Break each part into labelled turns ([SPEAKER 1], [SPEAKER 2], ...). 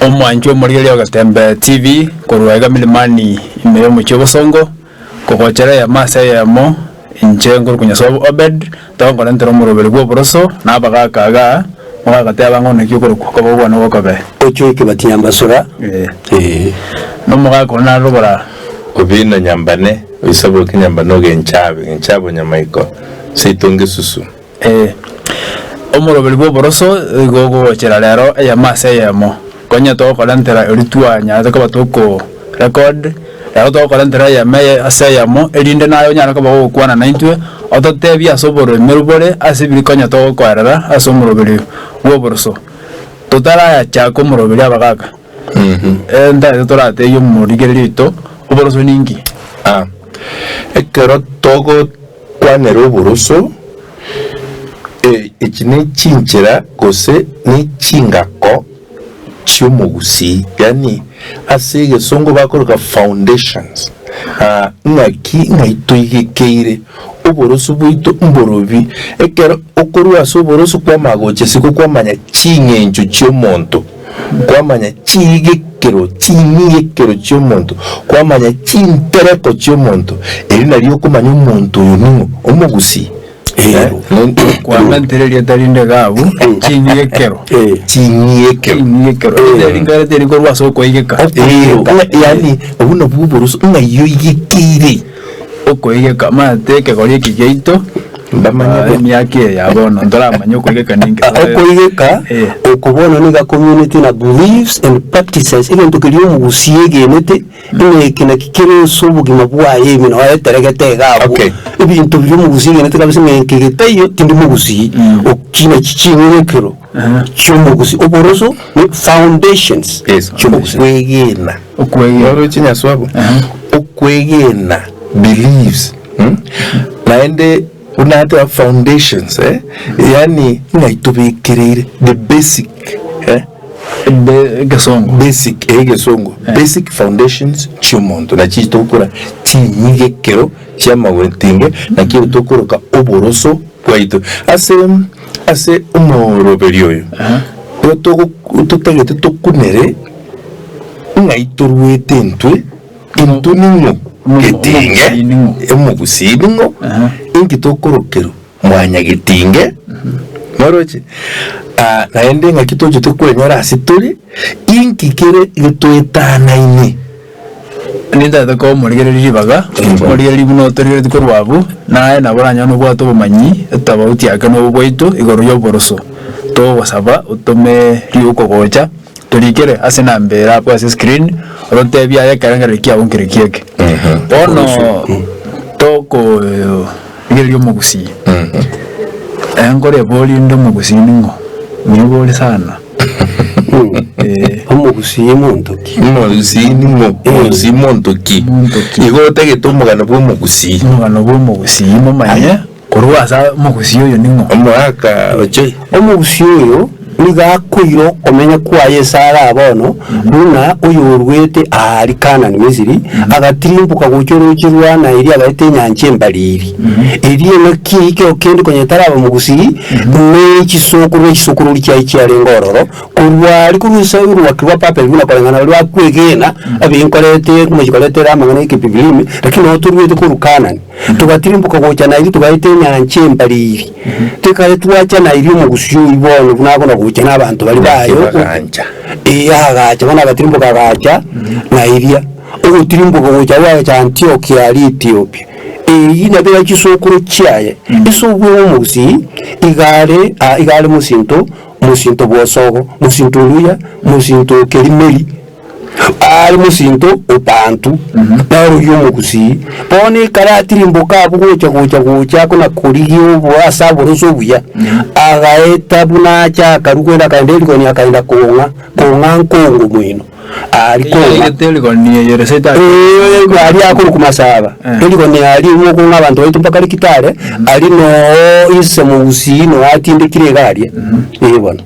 [SPEAKER 1] Omwanjo muri leo Gatembe TV kuruega milimani imeyo muchibo songo kokochera ya masa yamo injengo kunyaso Obed tongo ntero murobere gwo boroso nabagakaga mwagate ngone kyukuru ko bwana wokobe
[SPEAKER 2] ocho ikibatiambasura
[SPEAKER 1] no mugako na rubara
[SPEAKER 3] kubina nyambane isabo kinyambano genchabo nyamaiko situnge susu
[SPEAKER 1] omurobere gwo boroso gogo chera lero ya masa yamo konya to kolantera eritua nyaza ko batoko record ya to kolantera ya me asayamo erinde nayo nyana ko bago kwana 90 ototebia soboro merubore asibiri konya to kwarara asomurobere woboroso totara ya chako murobere abagaka enda torate yo murigerito oboroso ningi
[SPEAKER 3] ekero togo kwanero oboroso ikine chinchira gose ni chingako chumugusi yani asige songo bakoroka foundations ngaitoigekeire uboroso bwito mborobi ekero okorwa soboroso kwa magoche siko kwamanya chingencho chyomonto kwamanya chigekero chyomonto kwamanya chintereko chyomonto eri nariyo kumanya omonto oyo ningo omugusi
[SPEAKER 1] kwa menterelia tarinde gabu chinyekero eringa teri korwa soko igeka
[SPEAKER 3] yani ubuno bwuburuso ngayo igekire
[SPEAKER 1] okoigeka mateke gori kigeito ndamanya emyake yabona ndoramanya okoigeka ninge
[SPEAKER 2] okoigeka okubona niga community na beliefs and practices ibintu kiri omugusiege nete kina kikere sobugima bwaye ibino wateregete gabo ibintu biri omugusiege nete kabisa ngekegeteyo tindi mugusi okina chichinyekero chumugusi oboroso ni foundations
[SPEAKER 3] okwegena okwegero chinyaswabo okwegena beliefs naende unata foundations yani ngaitubikirire the basic basic foundations chumondo na chitokura chinyigekero chamawetenge na kiyo tokoroka oboroso kwaito ase umoroberio yo tutagete tokunere ngaitorwete ntwe intuningo getinge emugusiningo ingitokorokero mwanya getinge moroche naende ngakitoje tokwenyora asituri inkikere getoetana ine
[SPEAKER 1] ninda ko murigereri baga murigereri buno torire tukorwabu nae naboranya no bwato bumanyi etabauti aka no bwaito igoro yo boroso to wasaba utome riuko gocha turikere ase nambera kwa screen rotebia ya karangare kia onkerekieke ono toko ngeri yo mugusi engore boli ndo mugusi ningo ni boli sana
[SPEAKER 2] omugusi montoki
[SPEAKER 3] mugusi montoki igo tegetomugana bwo mugusi
[SPEAKER 1] mumanye kurwasa mugusi yo ningo
[SPEAKER 3] omwaka oche
[SPEAKER 2] omugusi yo nigakwiro omenya kwaye sara abono buna uyorwete ari Kanani Misiri agatirimbuka gucyorukirwa na iri agahite nyanje mbariri iri nakike okende konyetaraba mugusi ne kisokuru cyayi cyarengororo kurwari kurusauru wakwa papel buna kolengana lwa kwegena abinkorete kumujikolete ramangana ikipibilimi lakini oturwete ku Kanani tugatirimbuka gucya na iri tugahite nyanje mbariri tekale twacha na iri mugusi ibono bunakona gucya n'abantu bari bayo agacha bana batirimbuka agacha na iria ubutirimbuka gucya wayo cya Antiochia ari Ethiopia iyi nabera kisokuru cyaye isubwo mugusi igale musinto bwosogo musinto luya musinto kerimeri ari musinto upantu nayo y'umugusi bone karatirimbuka bugocha kuna kuriyo bwasa boroso buya agaeta buna cha karukwenda kaendeli koni akaenda konga nkongo mwino ariko
[SPEAKER 1] yeteli koni yereseta
[SPEAKER 2] ari akuru kumasaba eli koni ari muko ngabantu baitu mpaka likitare ari no ise mugusi no atinde kiregaria ebona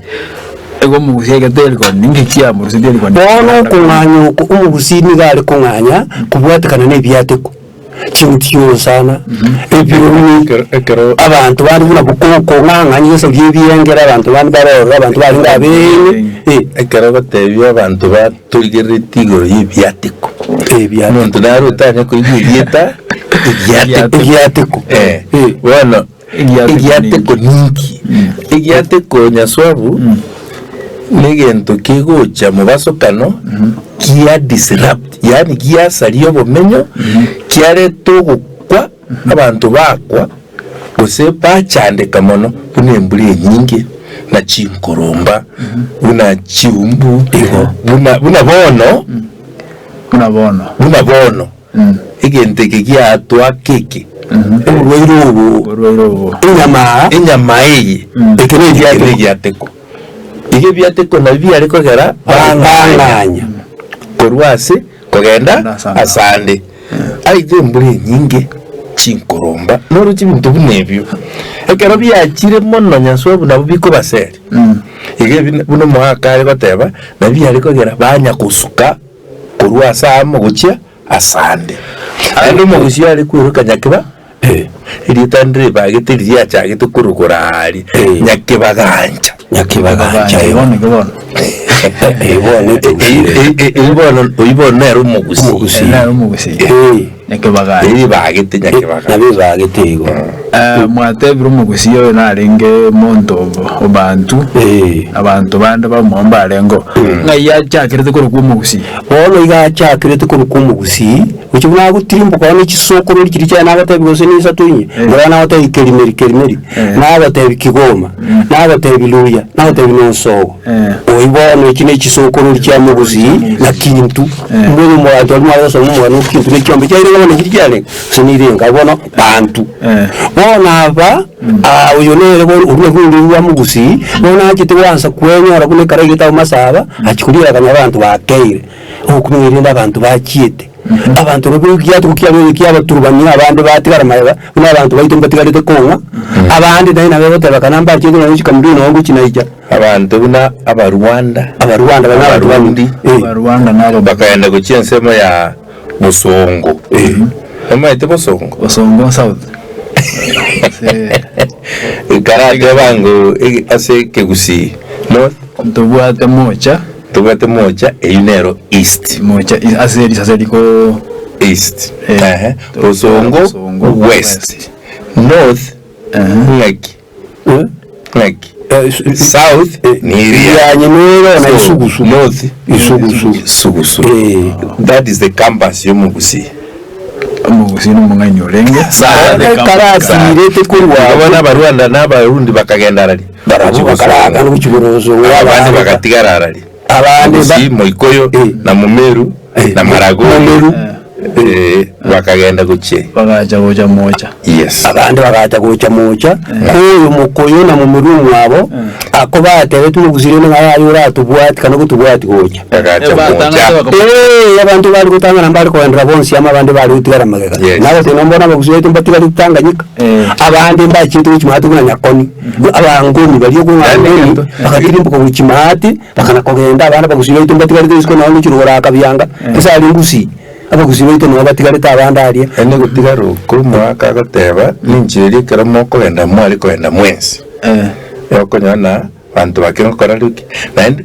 [SPEAKER 1] ego mugusiga telko ningi kia murusideli kwa
[SPEAKER 2] bono kunganya umugusi ni gari kunganya kubwatekana ne byateko chintio sana ebironi abantu bari buna bukoko nganganye so byebiyengera abantu bari barora abantu bari ngabene
[SPEAKER 3] ekero batebya abantu batugirira tigoro y'ibyatiko umuntu naro utanye ko ibyita ibyatiko bueno ibyatiko ninki ibyatiko nyaswabu negento kigucha mu basokano kia disrupt yani kia saliyo bomenyo kiare tugukwa abantu bakwa gose bachandeka mono bunemburi nyingi na chinkoromba buna chiumbu buna bono igente kigia atwa keke
[SPEAKER 2] urwairubu
[SPEAKER 3] inyama iyi ekene yateko ige byateko na bya ariko gara banganya korwase kogenda asande aije mburi nyingi chinkoromba noruki bintu bunebyo ekero byakire mono nyaswabu nabo biko basere ige buno mwaka ariko teba na bya ariko gara banya kusuka korwase amo gukia asande ando mo gusia ari kwiruka nyakiba iritandire bagete rya cyagete kurukurari nyakibaganja ibona ero mugusi nyakibagete
[SPEAKER 2] igo
[SPEAKER 1] mwatebira umugusi yo narenge monto abantu bande bamomba arengo ngaya cyakirete kuruku umugusi
[SPEAKER 2] ono iga cyakirete kuruku umugusi uki buna gutimba kwa ni kisoko uri kiri cyane abatabigose nisa tunye ngana watayi kerimeri n'abatayi kigoma n'abatayi luya n'abatayi noso oibona ikine kisoko uri cya mugusi na kintu mbona mu ado mu so mu no kintu ne cyombe cyari ngana kiri cyane sinirenga bona bantu bona aba uyo nere bona uri wa mugusi bona akite wansa kwenyora kune karagita umasaba akikurira kanya abantu bakeire okumirinda abantu bakiete abantu rubigiya tukiya baturubanya abandi batigara mayaba n'abantu bayito mbatigarite konga abandi nayo nabe botaba kanamba cyego no kikambi no ngukinaija
[SPEAKER 3] abantu buna abarwanda
[SPEAKER 1] nabo
[SPEAKER 3] bakaenda gucyensemo ya Busongo ite Busongo South karaga bango ase kegusi no tubwate moja einero east
[SPEAKER 1] moja aseri ko
[SPEAKER 3] east Busongo west north ngaki south ni
[SPEAKER 2] nyemero na isugusu
[SPEAKER 3] north isugusu that is the campus yo mugusi
[SPEAKER 1] n'umwanya urenge
[SPEAKER 2] karasirete kurwa
[SPEAKER 3] abana barwanda n'abarundi bakagenda rari
[SPEAKER 2] barabukaraga n'ukiborozo
[SPEAKER 3] abandi bagatigararari abandi moikoyo na mumeru na marago bakagenda guke
[SPEAKER 1] bagaja goja moja
[SPEAKER 3] yes
[SPEAKER 2] abandi bagaja goja moja kuyo mukoyo na mumeru mwabo ako batewe tumugusire n'ayari uratubwati kana gutubwati goja
[SPEAKER 3] bagaja moja
[SPEAKER 2] abantu bari gutanga nambari ko ndra bonsi ama abandi bari gutigara magega nawe tenombona bagusire tumbatigara tutanganyika abandi mbakintu kimahati kuna nyakoni abangoni bari yo ngani bakakirimbuka ku kimahati bakanakogenda abandi bagusire tumbatigara tuziko nawe n'ikirugora akabyanga isali ngusi abaguzi bito no batigarita abandariye
[SPEAKER 3] ene gutigaro kuri mwaka gateba ninjiri karamo ko enda mwari ko enda mwensi yoko nyana bantu bakino koraruki and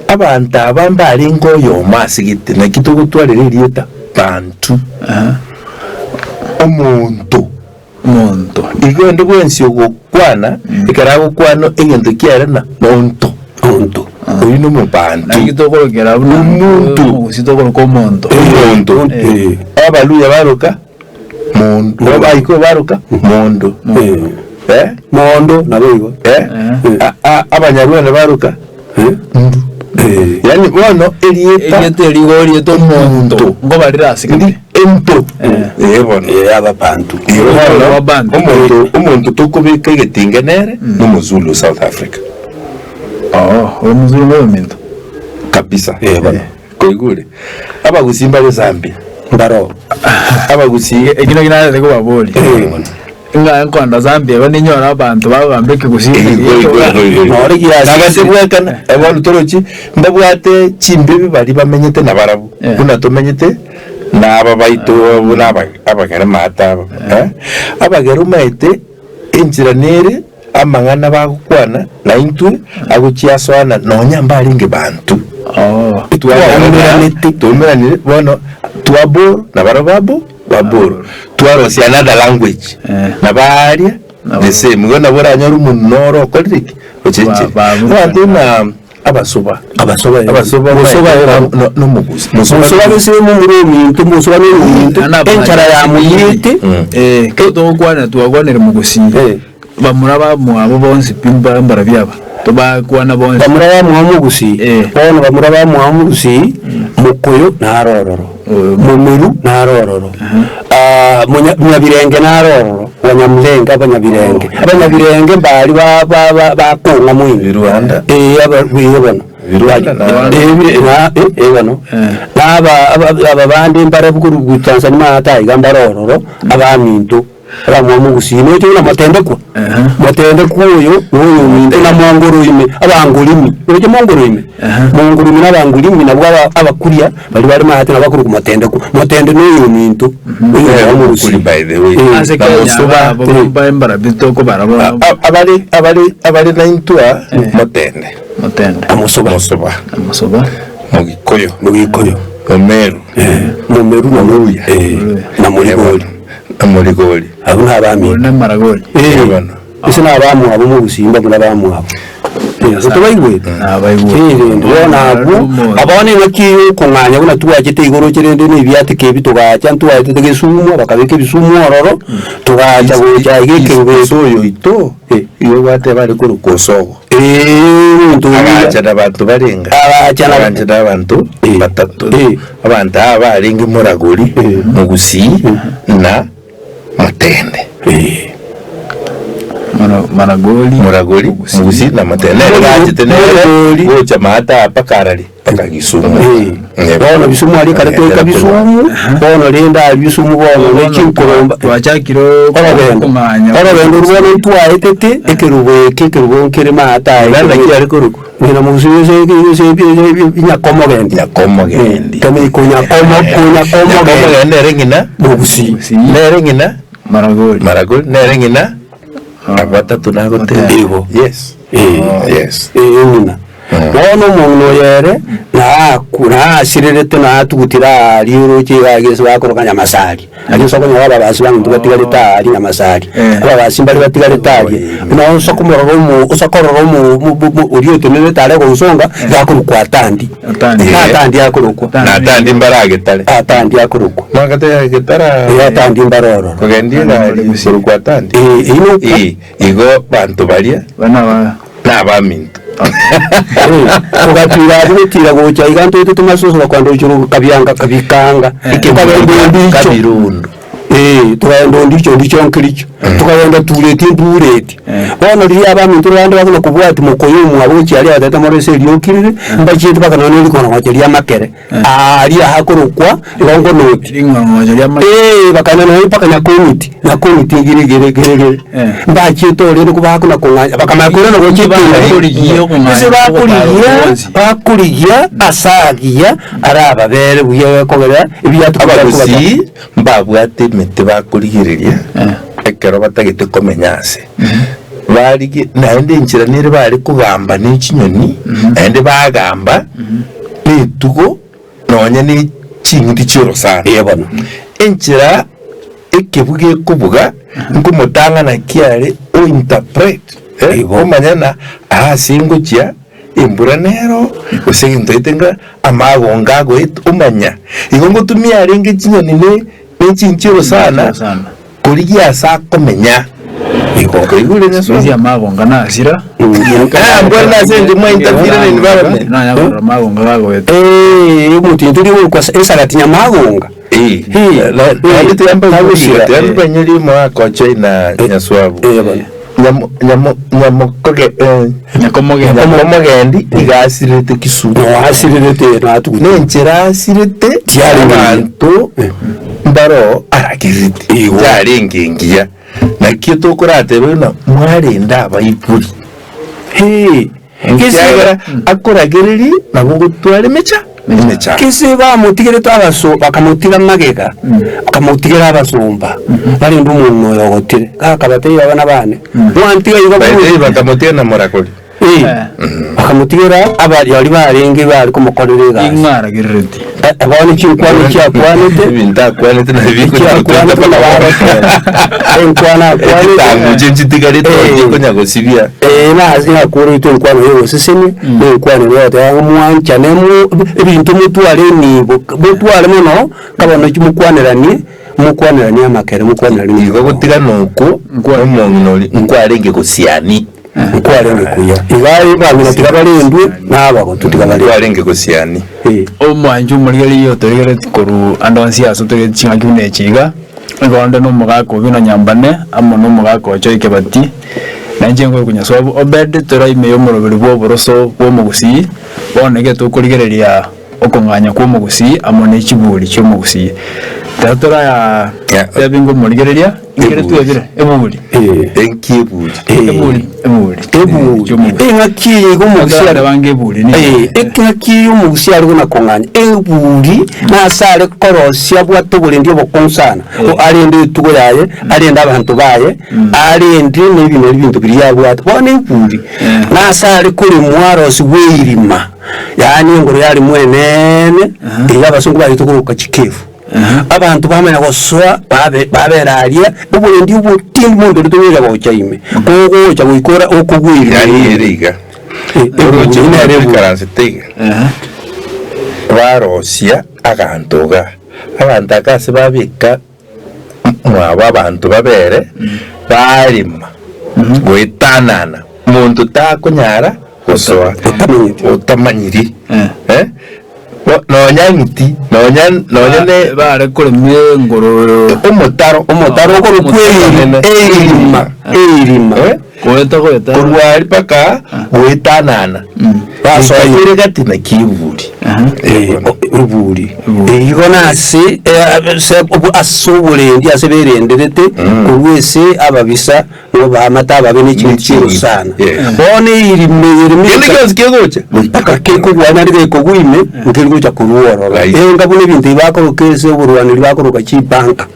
[SPEAKER 3] abantu abambari ngoyo masigite na kitugutwarire liyeta bantu omuntu igende bwensi ogukwana ikarago kwano egende kiarena muntu uyu no mubantu
[SPEAKER 1] igitogorogera
[SPEAKER 3] umuntu
[SPEAKER 1] usitogoro ko muntu
[SPEAKER 3] abaluya baruka muntu babayiko baruka muntu
[SPEAKER 2] mondo nabego
[SPEAKER 3] abanyarwanda baruka yani bono
[SPEAKER 1] eliyeta ligori to muntu ngo barirasiga
[SPEAKER 3] ento bono
[SPEAKER 2] ababantu
[SPEAKER 3] umuntu tukubika igetingenere n'umuzulu South Africa
[SPEAKER 1] umuzulu w'omento
[SPEAKER 3] kabisa koigure abagusimba be Zambia
[SPEAKER 2] ndaro
[SPEAKER 1] abagusiye egino ginaze ko baboli nga nkonda Zambia baninyora abantu babambeke gusiye
[SPEAKER 3] ori yagasebwekana abantu toroki mbabwate chimbibi bari bamenyete nabarabu kuna tomenyete naba baito bunaba abagere mata abagere maite enjira nere amangana bagukwana na intwe aguchiaswana nonya mbaringe bantu tumeranire bono twaboro na barababo baboro twarosi another language na baria the same gona boranyoru munoro koliki ochenje bantu na abasoba no muguzi
[SPEAKER 2] musoba bese mu murumi tumusoba no enchara ya muyite
[SPEAKER 1] keto kwana tuagwanira muguzi bamuraba mu abo bonse pimba mbara byaba tubakwana bonse
[SPEAKER 2] bamuraba mu muguzi bono bamuraba mu muguzi mukoyo narororo mumiru narororo munyabirenge narororo abanyamulenge abanyabirenge mbali bakunga mwini
[SPEAKER 3] Rwanda
[SPEAKER 2] bano aba bandi mbara buguru Tanzania hata igamba rororo abaminto ramwa mugusino cyo namatende ko uyo minto na mongorime abangulimi cyo mongorime n'abangulimi nabwo abakuriya bari mahati nabakuru ku matende ko matende n'uyo minto uyo mugusino
[SPEAKER 3] by the way
[SPEAKER 1] amusoba mbara bitoko barabona
[SPEAKER 3] abari na intua matende amusoba mugikoyo mumeru na muruya na murigori
[SPEAKER 2] abo ntabami
[SPEAKER 1] na maragori
[SPEAKER 2] ese nabamu abo mu busimba n'abamu abo tubayigwe abone nakiyo kumanya kuna tuwajete igoro kirende n'ibyate kebitoga cyantu wajete gesumo bakabike bisumo ororo tugaja goja igeke ubesoyo ito
[SPEAKER 3] iyo bate bari ku rukosogo abajana abantu barenga abajana abantu batatu abantu abarenga muragori mugusi na matende muragori mugusi na matende ngo chamata pakarali pakagisumu
[SPEAKER 2] bono bisumu ari kare to bisumu bono lenda bisumu bono nekikoromba
[SPEAKER 1] twachakiro
[SPEAKER 2] kumanya orabendo rubona twaetete ekerubwe kere mata
[SPEAKER 3] banda kiyari kuruko
[SPEAKER 2] nina musubize nyakomogendi kami kunyakomogendi
[SPEAKER 3] nerengina
[SPEAKER 2] mugusi
[SPEAKER 3] nerengina maragori nerengina abatatu nagote yes nina bono muno yere na asirerete na tugutira riro kigagese bakorokanya masari ari sokonya waba basibanga tugatigale tari na masari aba basimbali batigale tari no sokomoro mu usakororo mu uriyo tenere tare ko usonga yakurukwa atandi yakurukwa natandi mbarage tare
[SPEAKER 2] atandi yakurukwa
[SPEAKER 3] magate yagetara
[SPEAKER 2] atandi mbaroro
[SPEAKER 3] kugendira kurukwa atandi igo bantu balia
[SPEAKER 2] bana
[SPEAKER 3] n'abaminto
[SPEAKER 2] ugatira bitira gocha iganto tumasoso bakwando cyuru kabiyanga kabikanga
[SPEAKER 3] kabirundo
[SPEAKER 2] tukaenda ndicho nkiricho tukaenda tulete mbureti bono ri abaminto bandi bakona kubwati mukoyo mwabochi ali atata morese lyokirire mbachite bakana none likona wacheria makere ali hakorokwa longo noti bakana none pakanya komiti na komiti girigere mbachite ole kubakona konganya bakamakora no gochite bakuriya asagiya araba bere buye kogera ibyatu
[SPEAKER 3] abagusi mbabwate mete bakurigiriria ekero batagite komenyase bari naende injira nire bari kugamba n'ikinyoni ende bagamba nitugo nonya ni chingiti cyoro sana
[SPEAKER 2] yebona
[SPEAKER 3] injira ekebuge kubuga ngumutanga na kiare o interpret omanyana asingukia imbura nero usinto itenga amagonga go umanya igongo tumia ringe kinyoni ne chinchiro sana kuriya sa komenya iko igure nyaso
[SPEAKER 1] ya magonga na asira
[SPEAKER 3] mbona sende mwa interfere na environment
[SPEAKER 1] na ya magonga gago
[SPEAKER 2] muti ndiri ko esagati nya magonga
[SPEAKER 3] la tiamba kushira tiamba nyiri mwa ko China nyaswabu nyakomogendi igasirete kisudu
[SPEAKER 2] asirete natu
[SPEAKER 3] nenchera asirete tiaranto mbaro arakirite yarengengia nakyo tokurate bena mwarenda abayipuri ngisagara akoragereri nabo gutware mecha
[SPEAKER 2] kisi bamutigire twabaso bakamutira magega bakamutigire abasumba bari ndumuntu yogotire akabateye abana bane mwantiga
[SPEAKER 3] bakamutira na morakoli
[SPEAKER 2] bakamutigira abari barenge bari kumukorera
[SPEAKER 1] ingara gireti
[SPEAKER 2] abone cy'ukwano cyakwanete
[SPEAKER 3] bintakwanete na biko tamuje ntigarete ko nyagosibia
[SPEAKER 2] nazi hakuru ito nkwano yewe seseme nkwano yote amwancha nemu ibintu mutwale nibo mutwale muno kabano cy'umukwaniranye mukwaniranye amakere mukwaniranye
[SPEAKER 3] nigo gutiga nuko umuntu nkwalenge gosiani
[SPEAKER 2] nkwalenge kuya ibaye bamina tigabalendwe nabako tutigabale
[SPEAKER 3] nkwalenge gosiani
[SPEAKER 1] omwanju muligeli yo toligele koru andonsi aso tole chinga kune chiga ngonde no mugako bino nyambane amo no mugako choike bati nanje ngo kunyaswa obed tora imeyo murobiri bwo boroso bwo mugusi bonege to kuligereria okonganya kwa mugusi amo ne chiburi cyo mugusi tatora ya bingo muligereria ngere tuwebire ebuli
[SPEAKER 3] enkibuli
[SPEAKER 2] ngakiye go mugusi
[SPEAKER 1] bange ebuli ni
[SPEAKER 2] ngakiye umugusi ari gona konganya ebuli na sare korosia bwatubule ndio bokonsana o arende tugoyaye arende abantu baye arende n'ibintu biriya bone ebuli na sare kuri mwarosi wirima yani ngoro yari mwenene yabasungu bari tukuruka chikefu abantu bamenya goswa baberaria ubundi ubutimbu ndo tuwera bochaime kogo cha gukora okugwira
[SPEAKER 3] yariga uruje nare karanse tega barosia agantoga abantu akase babika mwaba abantu babere barima gwitanana muntu takunyara goswa utamanyiri nonyangiti nonyane
[SPEAKER 1] bare kole mengoro
[SPEAKER 2] umutaro ko rukwirima
[SPEAKER 1] koeta
[SPEAKER 3] kurwari paka gwitanana
[SPEAKER 2] baso
[SPEAKER 3] ayire gati na kiburi
[SPEAKER 2] uburi igona se asubure ndi aseberenderete kurwese ababisa no bamata babe n'ikintu sana bone irime
[SPEAKER 3] ngiye kigocha
[SPEAKER 2] paka kiko gwana rige ko gwime ngirigucha kuruoro ngabune ibintu bakorokese uburwaniri bakoroka ki banka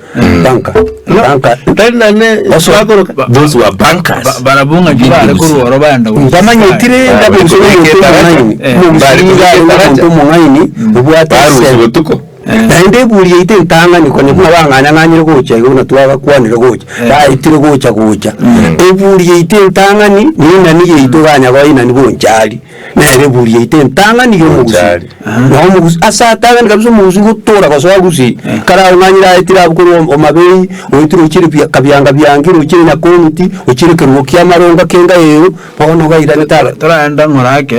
[SPEAKER 3] tane baswakoroka those were bankers
[SPEAKER 1] barabunga jibare kuruoro banda
[SPEAKER 2] ndamanyitire ndabinzo mungayini ubwatase
[SPEAKER 3] butuko
[SPEAKER 2] nande buriye ite ntanga niko ne banganya nganyire gocha igona twaga kwanire gocha baitire gocha eburiye ite ntanga ni nani yituganya bayina ni bonjari nere buriye ite ntanga ni yo mugusi no mugusi asatanga ngabyo mugusi gutora baswa gusi kara nganyira itira bukuru omabei oyitiro ukiri kabyanga byangiro ukiri na komiti ukiri kerukiya maronga kenga yeyo bono gaira
[SPEAKER 1] tara ngorake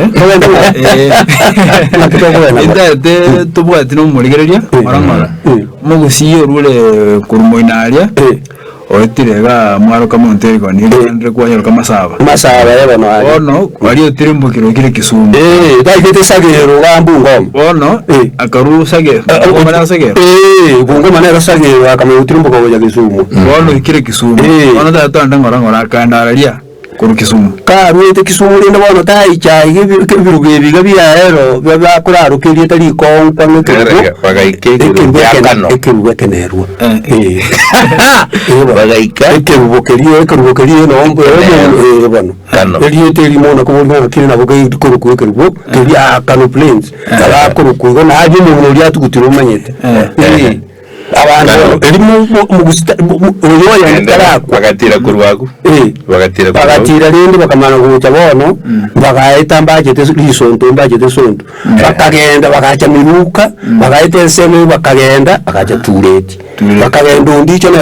[SPEAKER 1] ite tubwati no muligereria marangora mugusi yorule kurumoinaria otirega mwaro kama Ontario ni ndre kwa yoro kama masaba
[SPEAKER 2] yabano
[SPEAKER 1] ono wali otirimbukiro kire Kisumu
[SPEAKER 2] dagete sagero gambu ngom
[SPEAKER 1] ono akaru sagero ngoma sagero
[SPEAKER 2] ngoma na sagero akama otirimbuka kwa Kisumu
[SPEAKER 1] ono kire Kisumu ono tatanda ngora kandararia kuru Kisumu
[SPEAKER 2] karuete Kisumu linde bono taicha ibiruge biga byahero byakurarukirie tari konka n'ekero ekerubekenerwa ekerubekerie nombo bono eriete limono kubona kire nabo kurukuye kerubo kebya kanu plains kala kurukuye na haje mu muri atugutira umanyete abantu erimo mugusita oyoya ntarako
[SPEAKER 3] bagatira kurwago
[SPEAKER 2] bagatira rindi bakamana guca bono bagaita mbagete lisonto mbagete sonto bakagenda bagacha miruka bagaita enseme bakagenda bagacha tureti bakagenda undicho na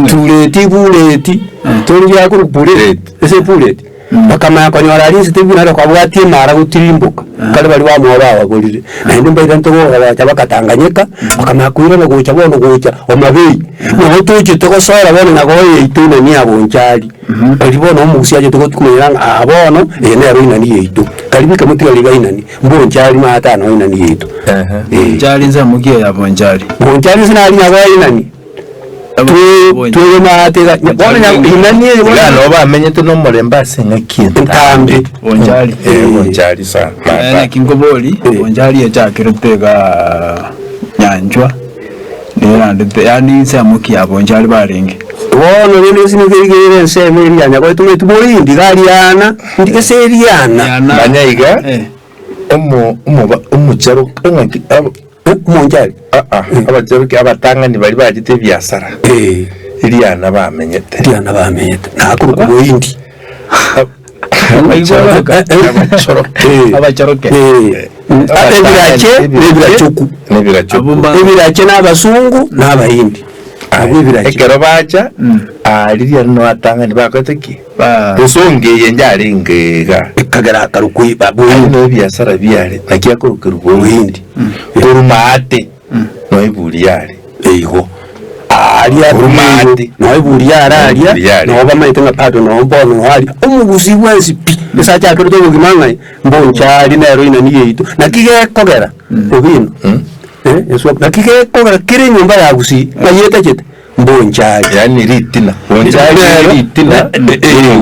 [SPEAKER 2] tureti buleti tori yako buleti ese buleti bakamaya konyora arinzi tibunara kwa bwati mara gutirimbuka kale bali bamwaba bagurire nende mbaira ntogo bacha bakatanganyika bakamaya kuira bagucha bono gucha omabei no tuchi toko sora bono nagoye itune ni abonchari bali bono umusiaje toko kumira abono ene ruina ni yitu kalibika mutiga ligainani mbonchari mata no ina ni yitu
[SPEAKER 1] chari nza mugiye ya bonchari
[SPEAKER 2] sinali nagoye nani tuwe matega bona inanie
[SPEAKER 3] bona no bamenyete no muremba sengakintu
[SPEAKER 2] ntambi
[SPEAKER 3] onjali sana
[SPEAKER 1] kingoboli onjali yachakirutega nyanjwa nirandete yani samuki abonjali baringe
[SPEAKER 2] wono lino sinigirigire nseme irianya kwa tume tubolindi galiana ndike seriana
[SPEAKER 3] banyayiga umucharo ngaki
[SPEAKER 2] monjali
[SPEAKER 3] abacharo ke abatangani bali bagite byasara iriana bamenyete
[SPEAKER 2] nakuru kuboindi
[SPEAKER 1] abachoroke
[SPEAKER 2] ebirache n'abasungu n'abahindi
[SPEAKER 3] ekero bacha aliria no atangani bakoteki usongeye njarengega
[SPEAKER 2] ekagara karukui babu
[SPEAKER 3] no byasara byare nakia kurukuru buhindi kurumate no ibuliyare
[SPEAKER 2] eiho alia
[SPEAKER 3] kurumate
[SPEAKER 2] no ibuliyare alia no bamaite ngapado no mbono hali umugusi wensi esa cha kero to gimanga mbonchali na heroina ni yeito nakige kogera obino eso nakige kogera kire nyumba ya gusi ngayeta chete mbonchali
[SPEAKER 3] yani ritina mbonchali ritina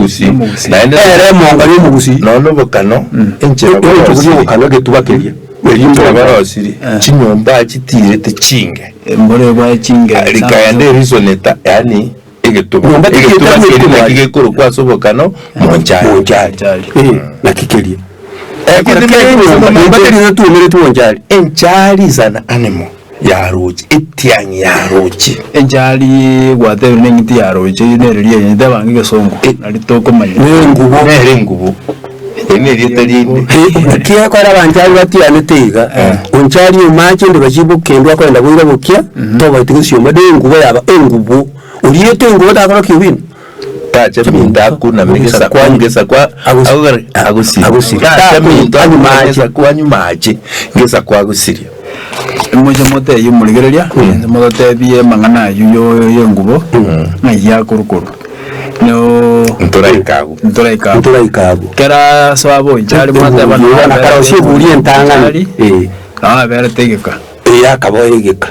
[SPEAKER 3] gusi naende
[SPEAKER 2] monga ni mugusi
[SPEAKER 3] no bokano enchera
[SPEAKER 2] bokano getubakeria
[SPEAKER 3] welimbo barosiri chinyomba chitirete chinge
[SPEAKER 1] mbore bwa chinge
[SPEAKER 3] rikayande risoneta yani egetuba kigekuru kwa sobokano monchali
[SPEAKER 2] nakikeria
[SPEAKER 3] enchali sana animo yaroche etiangi yaroche
[SPEAKER 1] enchali gwate nengiti yaroche neririye ndabange songo ari toko manya
[SPEAKER 3] ngubu ene rietalinde
[SPEAKER 2] kia kwa abanchali batiane tega onchali umache ndibachibu kendwa kwenda kuira bukia toba itikusiyoma de ngubu yaba ngubu uriyete ngubu takora kibino
[SPEAKER 3] tacha minda kuna migesa kwa agusiri tacha minda agumagesa kwa nyumaje ngesa kwa agusiri
[SPEAKER 1] moje mote yumuligereria mote biye mangana yuyo yengubo ngaya kurukuru no ntoraikagu kera swabo inchali mote bana
[SPEAKER 2] kara osiburi entangani
[SPEAKER 1] bere tegeka
[SPEAKER 2] yakaboyegeka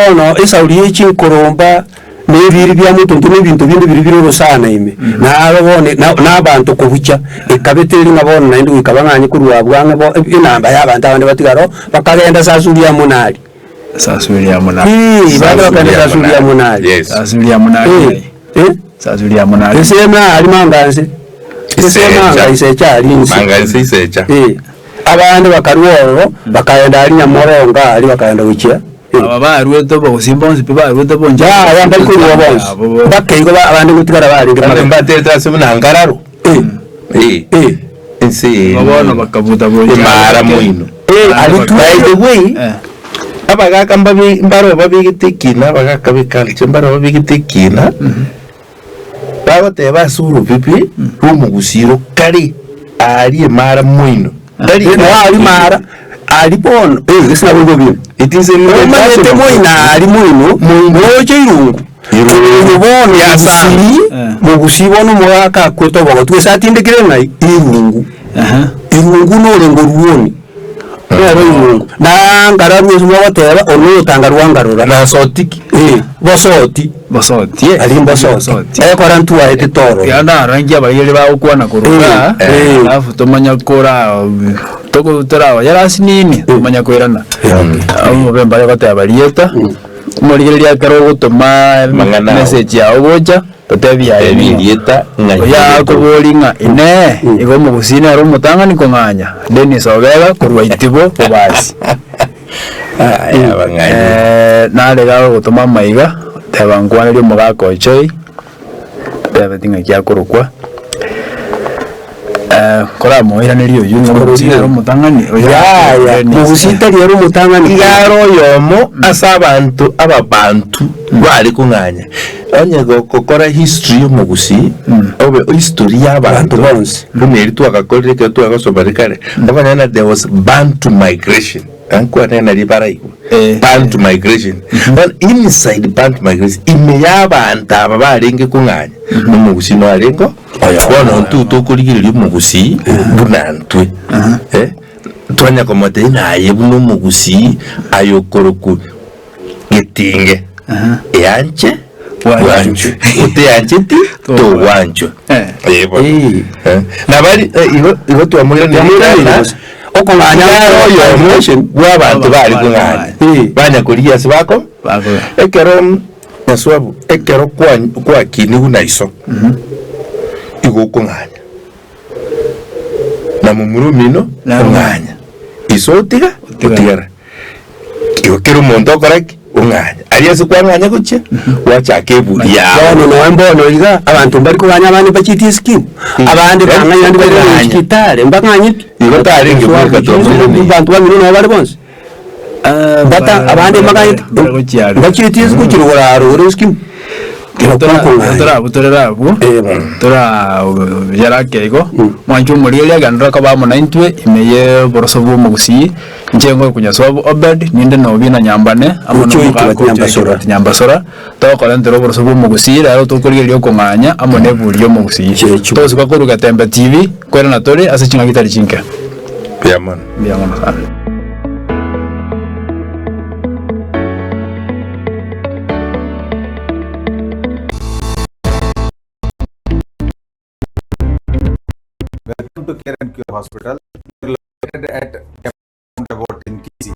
[SPEAKER 2] ono esauriye chinkoromba nebiri bya mutuntu n'ibintu bindi biri biro sana ime nabone nabantu kubucha ekabeteri ngabona nandi wikabanganye kurwa bwange bo inamba yabantu abandi batigaro bakagenda sasuliya munali bado bakagenda sasuliya munali
[SPEAKER 1] sasuliya munali
[SPEAKER 2] sema ali manganze sema isecha ali
[SPEAKER 3] manganze isecha
[SPEAKER 2] abandi bakaruoro bakagenda ali nyamoronga ali bakagenda wichia
[SPEAKER 1] abarueto bosimbanzi pibarueto bonja
[SPEAKER 2] abandi kuri wabonze bakaigo abandi gutigara bari
[SPEAKER 3] mbateta semuna ngararo ense
[SPEAKER 1] babona bakavuta bonja
[SPEAKER 3] mara muino
[SPEAKER 2] ali by the way
[SPEAKER 3] abagaka mbaro babigitekina abagaka bikalche mbaro babigitekina bagote basuru pipi rumugusiro kari ali mara muino
[SPEAKER 2] kari ali mara alipon sina bongo bino itise mumete moina ali muino moje irungu irungu yasani mugusibono mwaka kweto bago twesatindikire na irungu irungu no lengo ruoni nero irungu na ngararu ezo batera ono tangarwangarura
[SPEAKER 3] na sotiki
[SPEAKER 2] bosoti ali bosoti korantu wa etoro
[SPEAKER 1] yana rangi abayele ba ukwana kuruka alafu tomanya kora toko tarawa yarasi nini tomanya koirana abo bemba yakata barieta umurigeria karo gutuma message ya ogoja totebi ya
[SPEAKER 3] birieta
[SPEAKER 1] ya kubolinga ine igo mugusina ro mutangani konganya Dennis Ogega kurwa itibo bobasi nale garo gutuma maiga tebangwana rio mugako choi tebetinga kya kurukwa kora moira nerio yunga mugusina ro mutangani
[SPEAKER 2] ya mugusita ro mutangani
[SPEAKER 3] igaro yomo asabantu ababantu bari kunganya onyego kokora history y'umugusi obe history y'abantu bonse rumeri twakakorere ke twakasobarikare abana there was Bantu migration anko nena libaraiko Bantu migration but inside Bantu migration imeyabanta ababarenge kunganya n'umugusi no arengo bona ntuto kurigirira umugusi bunantwe twanya komote naye buno mugusi ayokoroku getinge yanje wanju uteyanjeti to wanju na bali igo twamugire ni
[SPEAKER 2] okong'anya
[SPEAKER 3] bw'abantu bari kung'anya banyakuria ase bako ekero nyaswabu ekero kwakini guna iso igo okung'anya na mumurumino ong'anya iso otiga otigara igo kero omonto okoraki ong'anya ari ase kwang'anya gochia wachaka eburi
[SPEAKER 2] bono noe mbono iga abantu mbari kung'anya abandi bachitie eskim abandi bang'anya abandi bari muchitare mbang'anyiti
[SPEAKER 3] igo tarenge
[SPEAKER 2] bantu bamino noe bari bonse bata abandi mbang'anyiti bachitie eskim kirugoraro ore eskim
[SPEAKER 1] Tora yara kego mwanju muri agandra ko bamo 90 imeye boroso bwo mugusi njengo kunyaso obed ninde no bina nyambane amono nyambasora to ko ndero boroso bwo mugusi rero to kuri ryo konganya amone buriyo mugusi to zikwa ko rugatemba TV kwera na tore ase chinga gitari chinke
[SPEAKER 3] biamon
[SPEAKER 4] Welcome to Care and Cure Hospital. We are located at about in Kisi.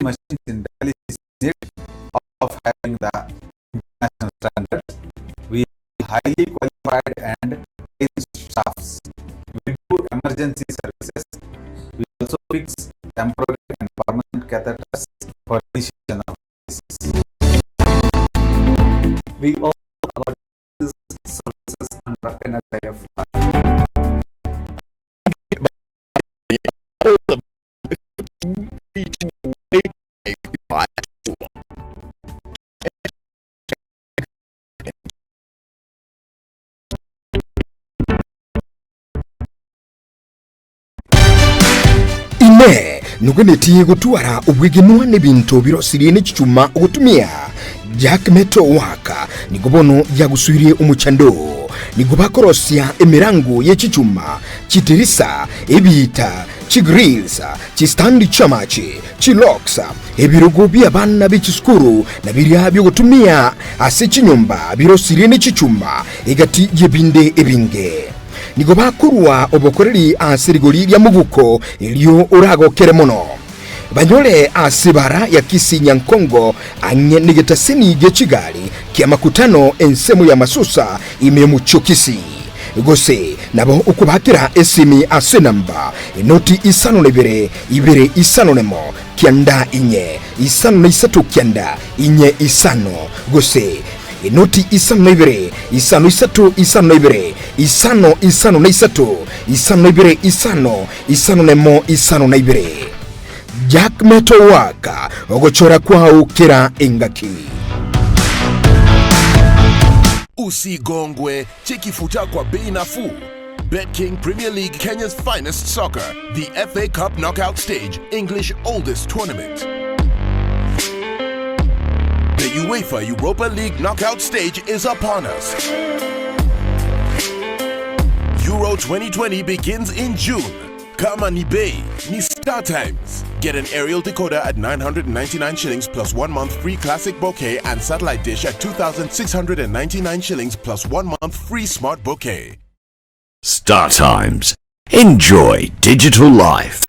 [SPEAKER 4] Machines in Delhi is need of having the international standards. We highly qualified and trained staffs. We do emergency services. We also fix temporary and permanent catheters for initiation of disease. We also about these services under NHIF.
[SPEAKER 5] Ine nugenetiye gutwara ubwigenwa n'ibintu birosiriye n'icyuma gutumia Jack Metal Waka nigobono yagusubiriye umuchando nigobakorosia emirango y'ekicyuma kitirisa ebita chigrilsa chistandi chamachi chiloksa ebirugo by'abana b'ikisukuru na birya byo gutumia ase kinyumba birosiriye n'icyuma egati yebinde ebinge nigobakurwa obokoreri asirigori lya muguko elyo uragokere mono banyole asibara ya Kisi Nyankongo anye nigetaseni gechigali kia makutano ensemu ya masusa imemuchokisi gose nabo ukubakira esimi asenamba inoti isano nebere ibere isano nemo kianda inye isano na isatu kianda inye isano gose inoti isano nebere isano isatu isano nebere isano isano na isatu isano nebere isano nemo isano nebere Jack Metal Waka ogochora kwa ukira engaki.
[SPEAKER 6] Usigongwe, chikifuta kwa bei nafuu. BetKing Premier League, Kenya's finest soccer. The FA Cup knockout stage, English oldest tournament. The UEFA Europa League knockout stage is upon us. Euro 2020 begins in June. Kama ni bei, ni Star Times. Get an aerial decoder at 999 shillings plus 1 month free classic bouquet and satellite dish at 2,699 shillings plus 1 month free smart bouquet.
[SPEAKER 7] Star Times. Enjoy digital life.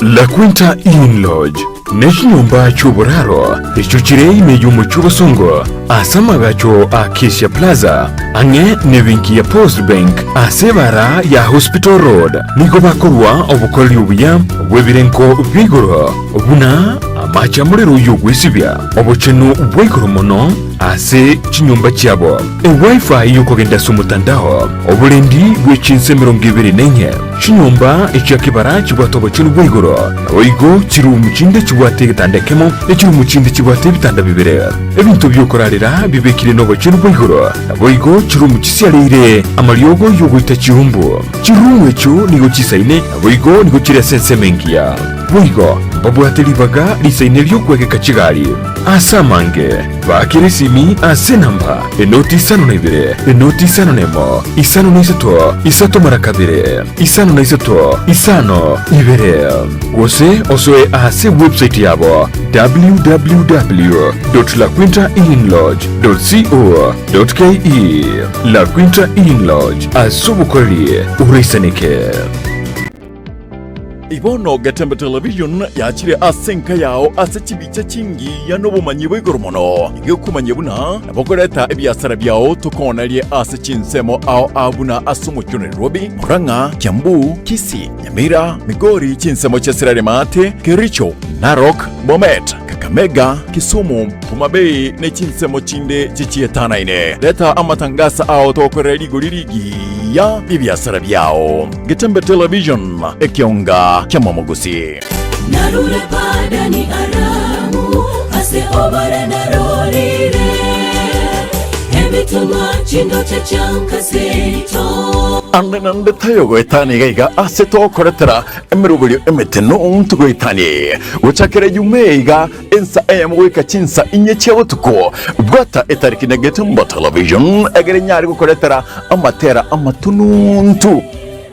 [SPEAKER 8] La Quinta Inn Lodge nechinyumba cy'uburaro icyukire imeyo mu cy'ubusongo asamagacho Acacia Plaza ange nevinki ya Post Bank asebara ya Hospital Road niko bakorwa obukoreri ubuya bwebirenko bwigoro buna amacha murero yugwisibya obucheno bwigoro mono ase chinyumba cyabo wifi yokogenda sumutandao obulendi bw'echinse 24 chinyumba ecyakibara kibwatobo cy'u bwigoro oigo kiru muchinde kibwate gitandekemo ekiru muchinde kibwate bitanda bibere ebintu byokorarira bibekire no cy'u bwigoro oigo kiru mukisialire amaryogo yogwita chihumbu kirumwe cyo nigo kisaine oigo nigo kire sense mengia Buigo babwatiribaga lisaine lyokwegeka kigali asamange bakirisimi ase namba enoti 52 enoti 54 53 3 53 52 wose osoe ase website yabo www.laquintainlodge.co.ke. La Quinta Inn Lodge asubukolie urisanike.
[SPEAKER 9] Ibono Gatembe Television yakire asenka yao ase kibica kingi ya nobumanyi bw'iguru muno igyokumanya buna abakoreta ebyasara byao tukonalie ase kinsemo ao abuna asumucyo Nairobi, Murang'a, Kiambu, Kisii, Nyamira, Migori, kinsemo kya Sierra Mate, Kericho, Narok, Bomet, Kakamega, Kisumu, Homa Bay ne kinsemo kinde kikietanaine. Leta amatangasa ao tokorera ligulirigi ya ebyasara byao. Gatembe Television ekionga Kyamamugusi.
[SPEAKER 10] Narure padani aramu ase obare narorire ebituma chindo chachanka seito
[SPEAKER 9] Nande tayo goetani gaiga ase tokoretera emerubulio emeteno untugoetani uchakere yumeiga ensa wika chinsa inyeche otuko bwata etariki na Gatembe Television egere nyari gukoretera amatera amatununtu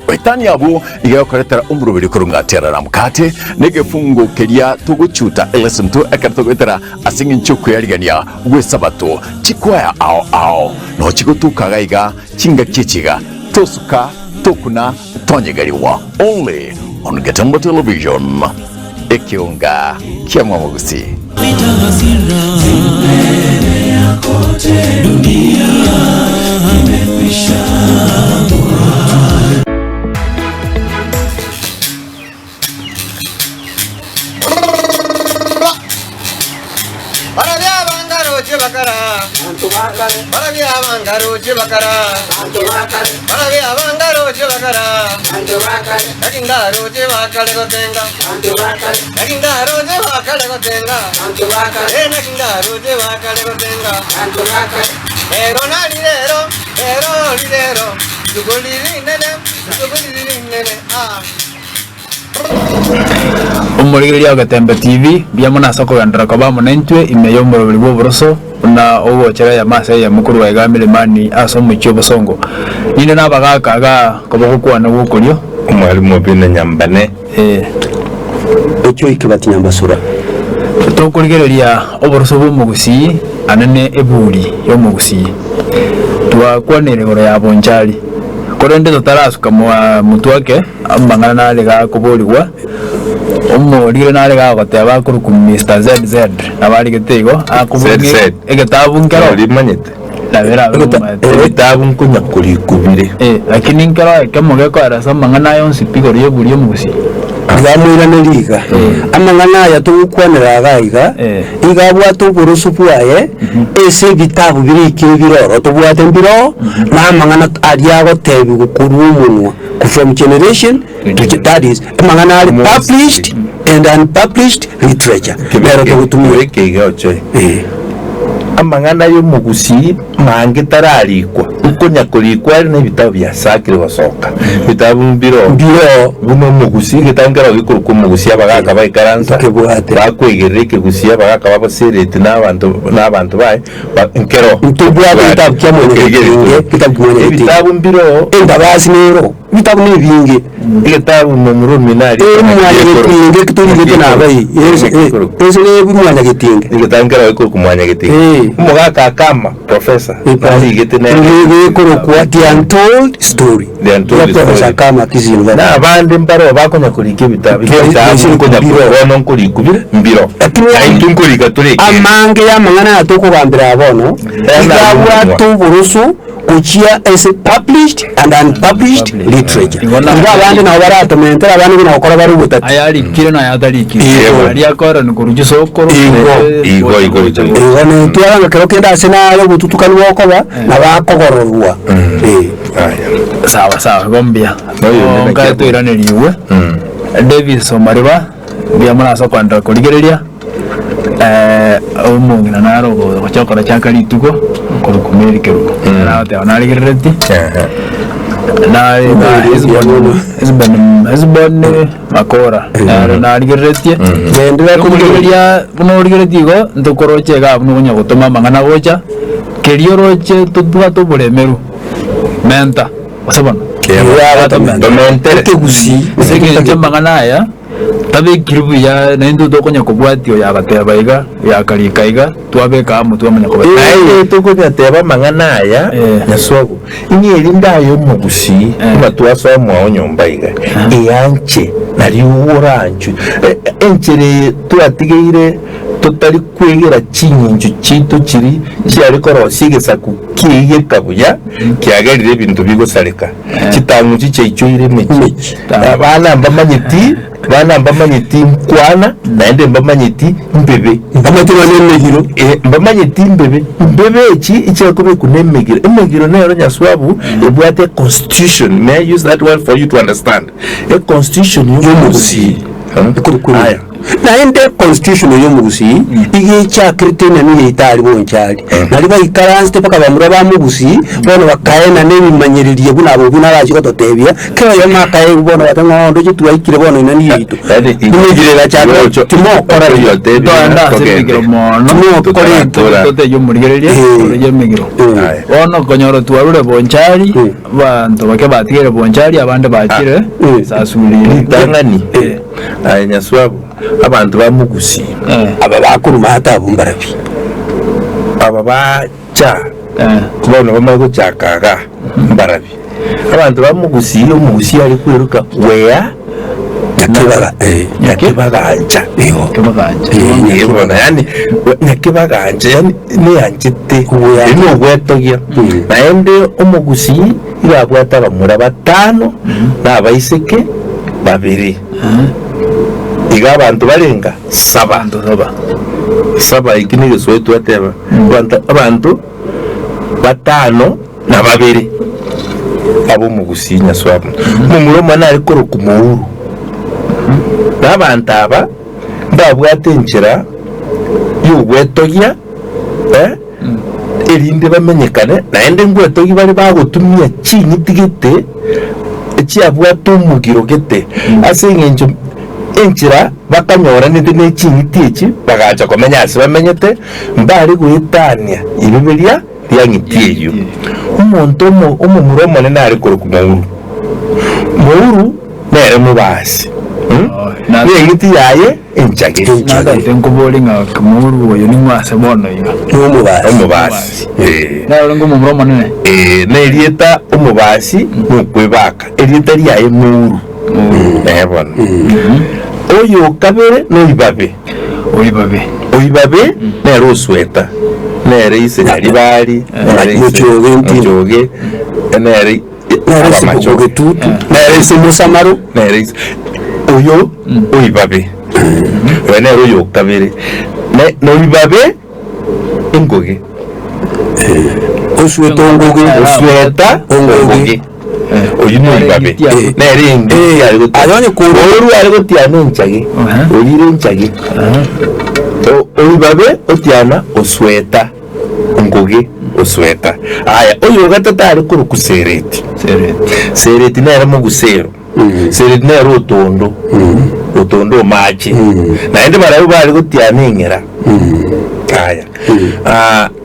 [SPEAKER 9] Waitani abu iga yokoretera umurubiri kurungatera na mukate nege fungo keria tuguchuta elesentu ekartogetera asingi nchuku yarigania we sabato chikwaya ao no chikutuka gaiga chinga kichiga tosuka tokuna tonyegariwa only on Gatembe Television ekionga Kyamamugusi. Dunia imekwisha.
[SPEAKER 1] Umurigiria Gatembe TV byamuna soko yandara kwa bamunentwe imeyo murubiri bw'uburoso na ogochera ya mase ya mukuru wa igamile mani aso mucyo busongo ninde nabagakaga koboko kwana gukuryo
[SPEAKER 3] umwalimu bine nyambane
[SPEAKER 2] icyo ikibati nyambasura
[SPEAKER 1] tokurigereria oburoso bw'umugusi anene eburi yo mugusi twakwanire goro ya bonjali korende totarasuka mutwake amangana nalega kubuligwa umurire nalega goteba kuri ku Mr. ZZ abari gitego akubunge egetabu ngero
[SPEAKER 3] limanyete
[SPEAKER 1] nabera
[SPEAKER 3] egetabu nkunya kuri kubire
[SPEAKER 1] lakini ngero kemoge ko arasa mangana yonsi pigoro yo buri yo mugusi
[SPEAKER 2] ngamwira neliga amangana ya tukwanira gaiga igabwa tuburusu bwaye ese bitabu birikire biroro tubwate mbiro na amangana ariago tebi gukuru umunwa from generation to that is amangana ari published and unpublished literature
[SPEAKER 3] kibero tugutumwe keiga ochoy amangana yo mugusi mange tararikwa ukonya kurikwa ne bitabu bya sakire basoka bitabu mbiro buno mugusi gitangara gikuru ku mugusi abagaka bayikaranza bakwegereke gusi abagaka babaserete n'abantu baye nkero
[SPEAKER 2] tubwate bitabu kyamwe
[SPEAKER 3] bitabu mbiro
[SPEAKER 2] endabazi nero bitabu n'ibinge
[SPEAKER 3] igitabu mu muruminari
[SPEAKER 2] umwanya gitinge kitungite nabayi ese umwanya gitinge
[SPEAKER 3] igitangara gikuru ku mwanya gitinge umugaka kama professor bali gitene
[SPEAKER 2] gikuru kwa the untold story professor kama kizinga
[SPEAKER 3] na abandi mbaro bakonya kurike bitabu kunya kubono kurikubira mbiro aintu kurika tureke
[SPEAKER 2] amange yamangana atoko bambira abono igabwa tuburusu kuchia as published and unpublished literature ngo abandi nabo baratomentera abandi nabo bakora bari butatu
[SPEAKER 1] ayari kire na yadari kire ari akora nukuruje sokoro
[SPEAKER 3] igo
[SPEAKER 2] ne tuyanga kero kenda sena yo bututuka nukoba nabakogororwa
[SPEAKER 1] sawa gombia nga tuiraniriwe David Somariba byamana so kwandra kurigereria umungina naro gochokora chakari tuko kurukumerikeru na te analigereti na Hezbon makora na rigeretie
[SPEAKER 2] Gendera
[SPEAKER 1] kumurigeria buno rigeretigo ndukoroche ga buno nya gutuma mangana gocha kerio roche tutwa to buremeru menta wasabana
[SPEAKER 2] mente gusi
[SPEAKER 1] sege mangana ya tabe kirubu ya nendo dokonya kubwatio ya batebaiga ya karikaiga twabeka amutu amanya ko
[SPEAKER 3] tuko nyateba mangana aya nyaswago inyeri ndayo mugusi batwaswa mwa nyomba-iga eyanche nari uranchu enchere twatigeire tutari kwegera chinyinju chitu chiri cyari korosige kukiye kabuya kyagerire ibintu bigosareka kitangu cyicyire mechi abana mbamanyiti mkwana naende mbamanyiti mbebe mbamanyiti mbebe eki icyakube kunemegiro emegiro nero nyaswabu ebwate constitution. May I use that word for you to understand? A constitution y'umugusi
[SPEAKER 2] aya naende constitution y'umugusi igi cha kritene ni itari bonchari nari bayikaranste paka bamura bamugusi bona bakaena nebimanyiririe bunabo bunaraje gototebia keyo yamakaye bona batangondo gitwaikire bona inani yitu nimigirira cyane timo kora yote
[SPEAKER 1] ndanda sebigiro mono kore tote yumurigererie ore migiro ono konyoro twarure bonchari bantu bake batigere bonchari abande bakire sasuri
[SPEAKER 3] tangani nyaswabu abantu bamugusi
[SPEAKER 2] aba bakuruma hata bumbarabi
[SPEAKER 3] aba bacha kubona bamago cyakaga mbarabi abantu bamugusi yo mugusi ari kwiruka weya nyakibaganja yebona yani nyakibaganja yani ni yanjite ni ogwetogia naende umugusi irabwata bamura batano nabaiseke babiri iga abantu barenga saba ikini geswetu ateba abantu batano na babiri abo mugusinya swabo mumuroma nari koro kumuru n'abantu aba ndabwatenjera y'ugwetogia erinde bamenyekane naende ngwetogi bari bagutumia kinyitigite ekyabwata omugiro gete ase ngenjo enchira bakanyora nende chinyiti eki bagacha komenya ase bamenyete mbari guitania ibiberia lyangitieyo umuntu umuromo nene ari koro kumuru nere mubasi ngiti yaye enchage
[SPEAKER 1] nkuboli nga kumuru oyo ni mwase bono yo
[SPEAKER 3] umubasi
[SPEAKER 1] naro ngo umuromo nene
[SPEAKER 3] nerieta umubasi nukwebaka erieta lyaye muru nebona oyo kabere noibabe nero osweta nere ise nari bari muchoge nere amachoge tutu
[SPEAKER 2] nere ise musamaru
[SPEAKER 3] nere ise oyo oibabe nero oyo kabere noibabe engoge
[SPEAKER 2] osweta ongoge
[SPEAKER 3] oyu noibabe neringi
[SPEAKER 2] ayone
[SPEAKER 3] oru ari gotiana enchage oyire enchage oibabe otiana osweta ngoge osweta aya oyo gatata ari kurukusereti sereti nere mugusero sereti nere otondo machi naende barabu bari gotiana ingera aya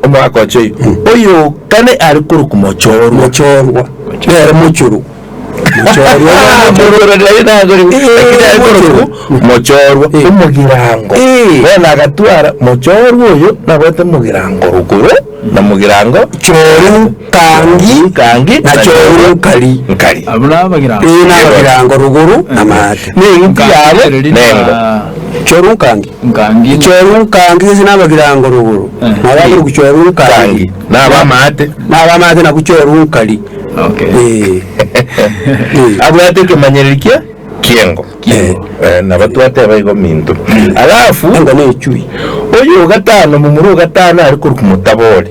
[SPEAKER 3] omwaka ochoyo oyo kane ari kurukumochorwa
[SPEAKER 2] nere muchuru
[SPEAKER 3] mochorwa umugirango bena agatwara mochorwa oyo nabwete mugirango ruguru na mugirango
[SPEAKER 2] choru kangi na choru nkali
[SPEAKER 1] abuna bagirango
[SPEAKER 2] n'abagirango ruguru namate
[SPEAKER 3] n'inti yabo nengo
[SPEAKER 2] choru kangi n'abagirango ruguru nabagire kuchoru kangi
[SPEAKER 3] n'abamate
[SPEAKER 2] na kuchoru nkali.
[SPEAKER 1] Okay.
[SPEAKER 3] Abwate kemanyerikia kiengo na batu bate abayigo mintu alafu
[SPEAKER 2] ngo nechui
[SPEAKER 3] oyo gatano mu muru gatano ari kuri kumutabori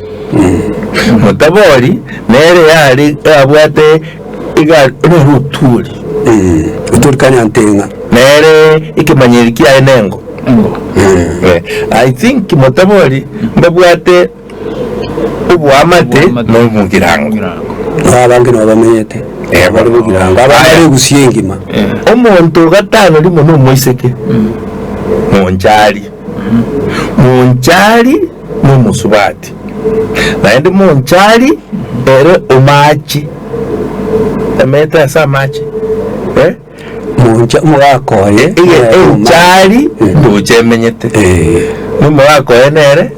[SPEAKER 3] mutabori nere yari abwate iga ruturi
[SPEAKER 2] uturi kanya ntenga
[SPEAKER 3] nere ikemanyerikia enengo I think mutabori mbabwate ubu amate no mugirango
[SPEAKER 2] abange no bamenyete bari bugiranga abari gusiyengima
[SPEAKER 3] omuntu gatano limo no moiseke monchali no musubati naende monchali ere omachi ameta sa machi
[SPEAKER 2] moncha mwakoye
[SPEAKER 3] monchali ndochemenyete mwakoye nere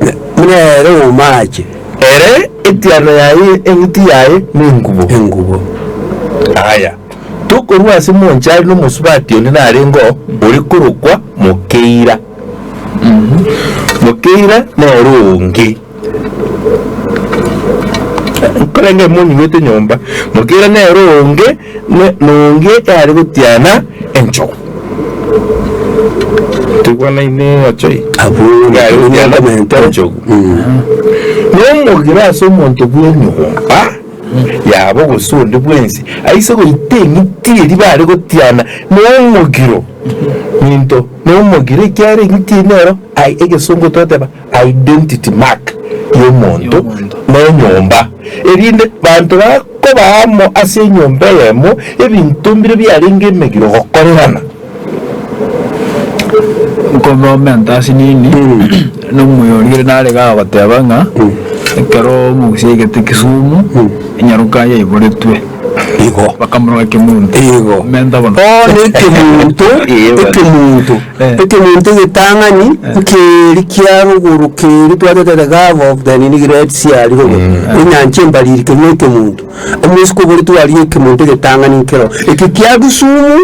[SPEAKER 2] omachi
[SPEAKER 3] ere etiano yaye engiti yaye nengubo aya tukorwa si monchali no musubati oni narengo uri kurukwa mukeira mukeira nerungi nkorenge munyi wete nyomba mukeira nerungi nungi ari gutiana encho tukwana ine achoi
[SPEAKER 2] abunga
[SPEAKER 3] gutiana encho mugira so monto bwenyomba yabo gusundi bwensi aise go itengitiri bari gutiana n'umugiro ninto n'umugire cyari gitinero ai egesongo toteba identity mark y'omuntu n'enyomba erinde bantu bako bamo ase nyomba yemo ebintu mbire byaringe megiro gokorerana
[SPEAKER 1] gomenta sinini n'umuyongere narega batebanga kero musigete Kisumu inyaruka yayiboretwe
[SPEAKER 2] igo
[SPEAKER 1] bakamura kemuntu
[SPEAKER 2] igo
[SPEAKER 1] menda bono
[SPEAKER 2] ekemuntu gitangani kiri kyaruguru kiri twatete gavo of the Red Sea aligo inyanche mbaliri kemuntu omusiko buri twali ekemuntu gitangani kero ekikyagusumu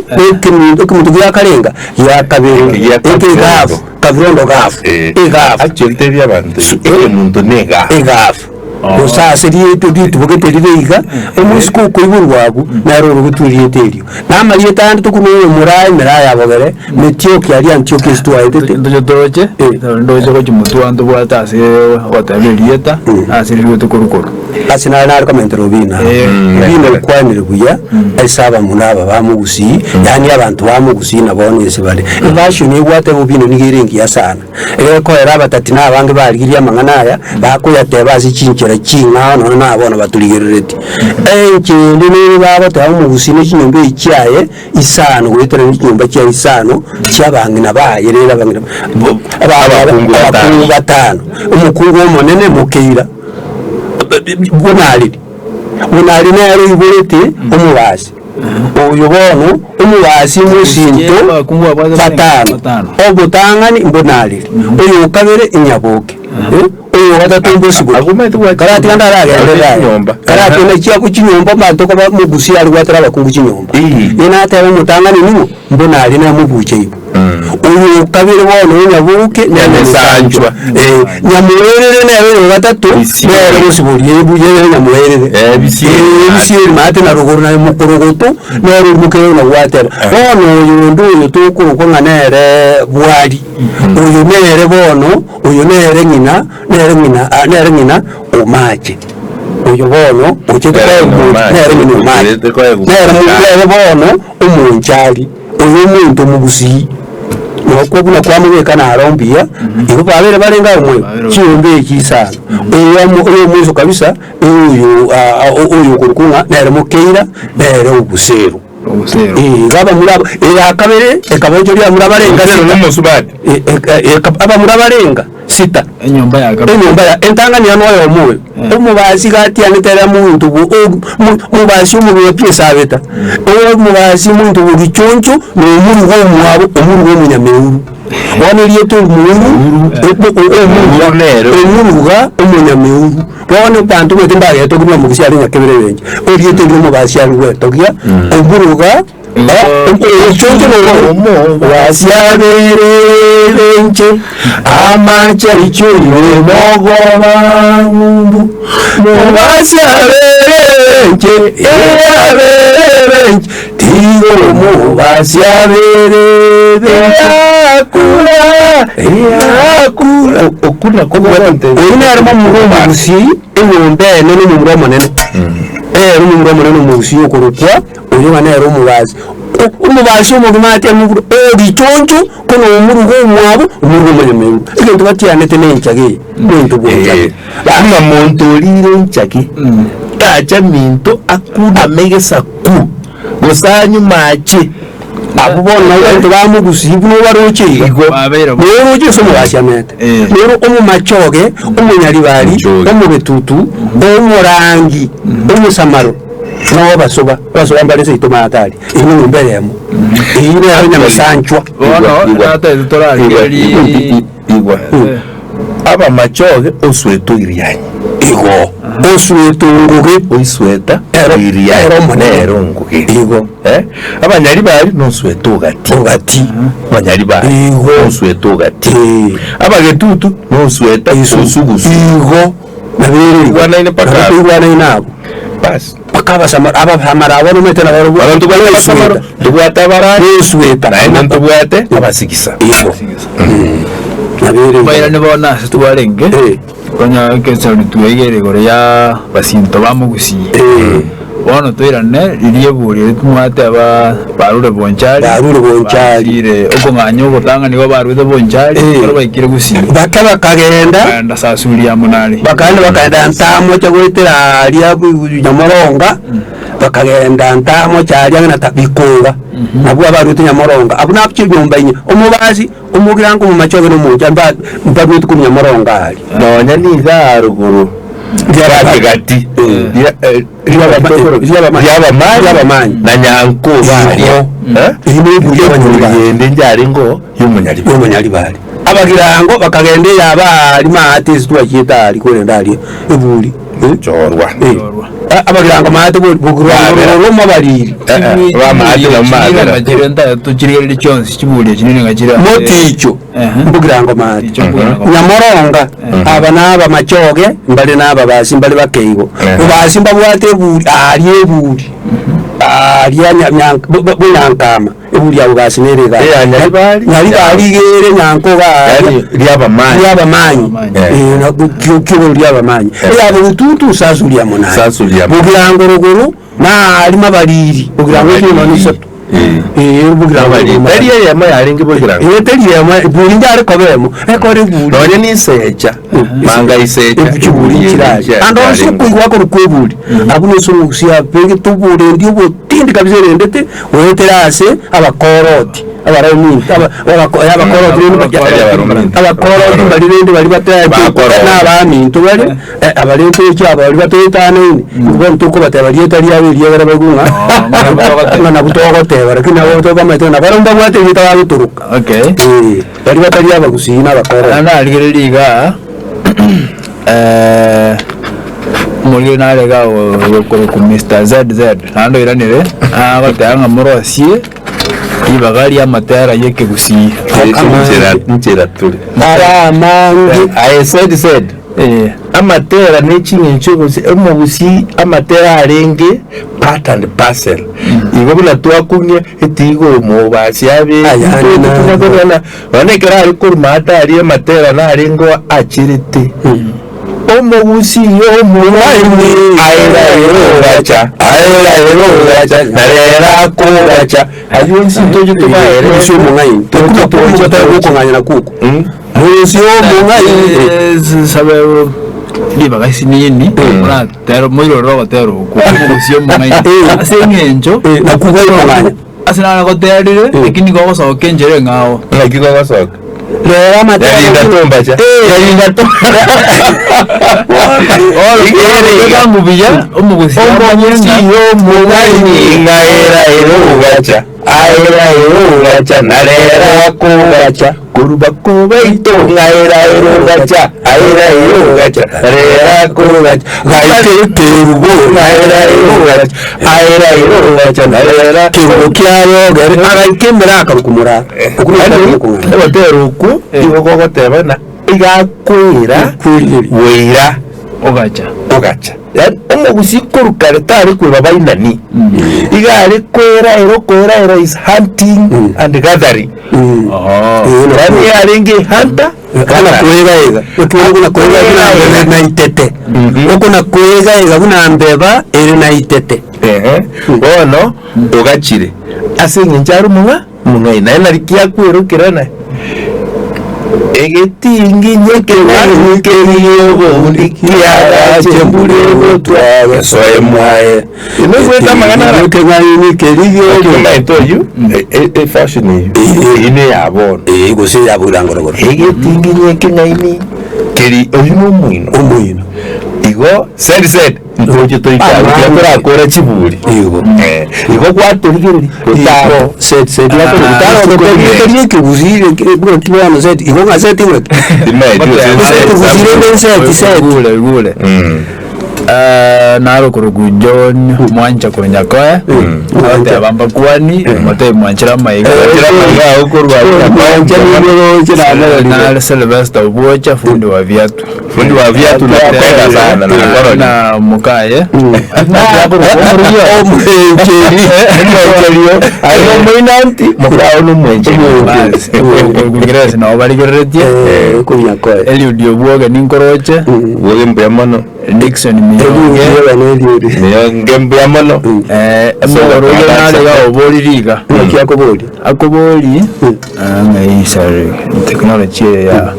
[SPEAKER 2] ekemuntu gyakarenga yakabere ekigavo kavirondo gafu egavo
[SPEAKER 3] actually by'abantu ekemuntu nega
[SPEAKER 2] egavo osase rieto bugete omusiko kuiburwagu naro ruguturiye terio namaliye tandi tukunoye murai miraya bogere metioki ari antioki stwaite
[SPEAKER 1] ndoje ko kimutu andu bwata ase watabelieta ase rwete korukoro
[SPEAKER 2] ase na komentero bina bino kwanire buya esaba munaba bamugusi yani abantu bamugusi nabone ese bale basho ni gwate bubino nigirengi yasana ko era abatati nabange barigiriya manganaya bakuyateba azichinchera kinga no nabona baturigerereti ekindi ni baba tamugusi n'ikinyombe icyaye isano gwetera n'ikinyomba cya isano cyabangi nabaye rera bangira abakungu batano umukungu w'umunene mukeira bunari nero iburete umubasi uyu bono umubasi musinto batano obutangani mbonari uyu kabere inyaboke uyu wadatumbo sigo karati kandaraga nyomba karati na kiya kuchinyomba bantu ko mugusi ari gwatara bakungu chinyomba ina ataba mutangani niwo mbonari na mubuche ibo uyu kabere bono nyabuke nyamusanjwa nyamuherere nabere batatu nero musiburiye buje nyamuherere bisiri mate na ruguru na mukorogoto nero mukero na watera bono uyu nduyu tukuru ko nganere bwari uyu nere bono uyu nere nyina umaje uyu bono ukitwa nere nyina umaje nere bono umunjali uyu muntu mugusi noko buna kwamubeka na arombia ibo babere barenga umwe cyumbe cyisana uyu muzo kabisa uyu kurukunga nere mukeira nere ubuseru baba muraba akabere ekabajo lya murabarenga
[SPEAKER 3] no musubati
[SPEAKER 2] aba murabarenga sita
[SPEAKER 1] enyomba ya
[SPEAKER 2] entangani yanoyo omuwe omubasi gati anetera muntu mubasi umuwe pesa beta omubasi muntu bugichoncho no murugo mwabo omurugo munyameuru wane lieto muuru omuruga omunyameuru wane bantu betemba yeto kuma mugisi ari ngakebere benje olieto mubasi ari weto gya omuruga choncho no wasiabere benje amacha ichuri mogoba mundu wasiabere benje tigo mubasiabere okula kobo ina arma murugo musi enyombe nene murugo manene murugo manene musi okorokwa uyo bana yaro mubazi umubazi umugumate muguru bichoncho kono umurugo mwabo umurugo manene ikintu batiane tenenchage bintu bwonja ama monto lire nchage
[SPEAKER 3] tacha minto akuna megesa ku gosanyu mache
[SPEAKER 2] abo bona abantu bamugusibu no baroche
[SPEAKER 1] Igo abera.
[SPEAKER 2] rero uje so mubashamete rero umumachoge umunyaribari umubetutu umurangi umusamaro no basoba mbalese itomatari ino mbelemo ine abanya musanchwa
[SPEAKER 1] Bona ata editorial
[SPEAKER 3] igwa aba machoge osweto irianye
[SPEAKER 2] igo osweto nguge
[SPEAKER 3] oisweta irianye nero nguge
[SPEAKER 2] igo
[SPEAKER 3] abanyaribari no sweto gati abanyaribari
[SPEAKER 2] igo
[SPEAKER 3] osweto gati abagetutu no sweta isugusu
[SPEAKER 2] igo nabiri
[SPEAKER 3] igwana ine paka
[SPEAKER 2] igwana inabo
[SPEAKER 3] bas
[SPEAKER 2] pakaba samara abahamara abo metera baro
[SPEAKER 3] abantu bari samaro tubwatabara
[SPEAKER 2] sweta
[SPEAKER 3] nayo ntubwate abasigisa
[SPEAKER 2] igo nabiri
[SPEAKER 1] bayira ne bona tuwarenge konya kesa tuwegere gore ya basinto bamugusi bona toirane iriye buri tumwate aba barure bonchari
[SPEAKER 2] ire
[SPEAKER 1] okonganyo gotanga nigo barude bonchari baro bayikire gusi
[SPEAKER 2] bakagenda
[SPEAKER 1] anda sasuria munari
[SPEAKER 2] bakagenda ntamo cyo gwitira aliya nyamoronga bakagenda ntamo cyari na tabikunga nabwo abaruti nyamoronga abuna apche nyumba inye umubazi umugirango mu machoge no munja mbabwite ku nyamoronga ali
[SPEAKER 3] nonya ni za ruguru gati yabamani na nyanko bariyo yende njari ngo y'umunyari bari
[SPEAKER 2] abagirango bakagende yaba ari mahati zitwa kitari ko ndari ebuli
[SPEAKER 3] jorwa
[SPEAKER 2] abagirango mahati bugurwa mabariri
[SPEAKER 3] bamahati no magara
[SPEAKER 1] bagenda tukirire cyonse kiburiye kinini ngakira
[SPEAKER 2] moticho mbugirango mahati nyamoronga aba naba machoge mbali naba basi mbali bakeigo basi mbabwate buri ariye buri ariya nyankama ebuli abo basi nerega nyari gere nyanko bari lyabamanyi nakyo lyabamanyi yabo tutu sasulia monana bugirango ruguru na alima bariri bugirango kino nisatu bugirango
[SPEAKER 3] bari yama yaringe bugirango
[SPEAKER 2] teri yama buri ndare kobemo ekore buri
[SPEAKER 3] none ni secha manga isecha
[SPEAKER 2] buri kirari ando sukuigwa ko rukuburi abuno surusia pege tubure ndio botindi kabisa rendete weterase abakoroti abaroni abakoroti bari bataya n'abami tubare abarete cyabo bari batayitane ngo ntuko batabari etari abiri yagara bagunga na butogoteba lakini abo to bametona barumba bwate bita baruturuka bari batari abagusina abakoroti
[SPEAKER 1] ana algereriga muri nalega ku Mr. ZZ ando iranire abatanga morosie ibagari amatera yeke gusi
[SPEAKER 3] nchera turi
[SPEAKER 2] ara mangi
[SPEAKER 3] I said amatera n'ekintu cyose umubusi amatera arenge part and parcel igo bula twakumye etigo mu basi abe tunakona banekera ariko mata ari amatera na arengo akirete umubusi yo muwayini ayira gacha narera ko gacha ayo nsinto cyo tubaere
[SPEAKER 2] cyo mungayi tuko nganya na kuko musi yo mungayi
[SPEAKER 1] sabe liba kasi nini na tero moyo roba tero ko musi yo mungayi asengenjo
[SPEAKER 2] na kuko nganya
[SPEAKER 1] asina ko terire ikini ko so kenjere ngao
[SPEAKER 3] ngaki ko so
[SPEAKER 2] lera matera
[SPEAKER 3] yarinda tombacha yarinda
[SPEAKER 1] ikere mubiya umugusi
[SPEAKER 3] yo mungayi ngaera gacha ayira gacha narera ko gacha kuruba ko baito ngaera gacha ayira gacha narera ko gacha gaite terugo ngaera gacha ayira gacha narera
[SPEAKER 2] kirukiaro gari arakemera akarukumura
[SPEAKER 3] oteruku igogo tebana igakwira weira ogacha umugusi kurukare tari kuba bainani igare kwera ero is hunting and gathering yani aringe hunter
[SPEAKER 2] kana kwega ukuna kwega na itete ukuna kwega kuna mbeba eri na itete
[SPEAKER 3] ono ogachire asinge ncharu munga ina narikia kwirukirana egetingi nyekeng'ani keriyobondi kiaga chembulego twaga soe mwae inogweta magana nyekeng'ani keriyobondi fashion ine yabona
[SPEAKER 2] gose yabulangoro
[SPEAKER 3] egetingi nyekeng'ani keri oyuno omwino igo said ntoje toikara kora chiburi igo kwatorigeri kutaro
[SPEAKER 2] said la kutaro ko ke buzire ke bwo tibano said igo nga said iwe
[SPEAKER 1] gule naro kurugu John mwancha kunya kwa ate abamba kwani mate mwanchira maiga
[SPEAKER 3] ukorwa
[SPEAKER 1] na Sylvester Ubocha fundi wa viatu
[SPEAKER 3] napenda sana
[SPEAKER 1] na mukaye
[SPEAKER 3] mwinanti mukao n'umwenje
[SPEAKER 1] kugereza na obarigeretie
[SPEAKER 2] kunya kwa
[SPEAKER 1] Eliud Obwoge ninkoroche
[SPEAKER 3] woge mbyamono
[SPEAKER 1] Nixon
[SPEAKER 3] ngembyamono
[SPEAKER 1] moro yonale ga oboliriga akoboli ngai sorry technology ya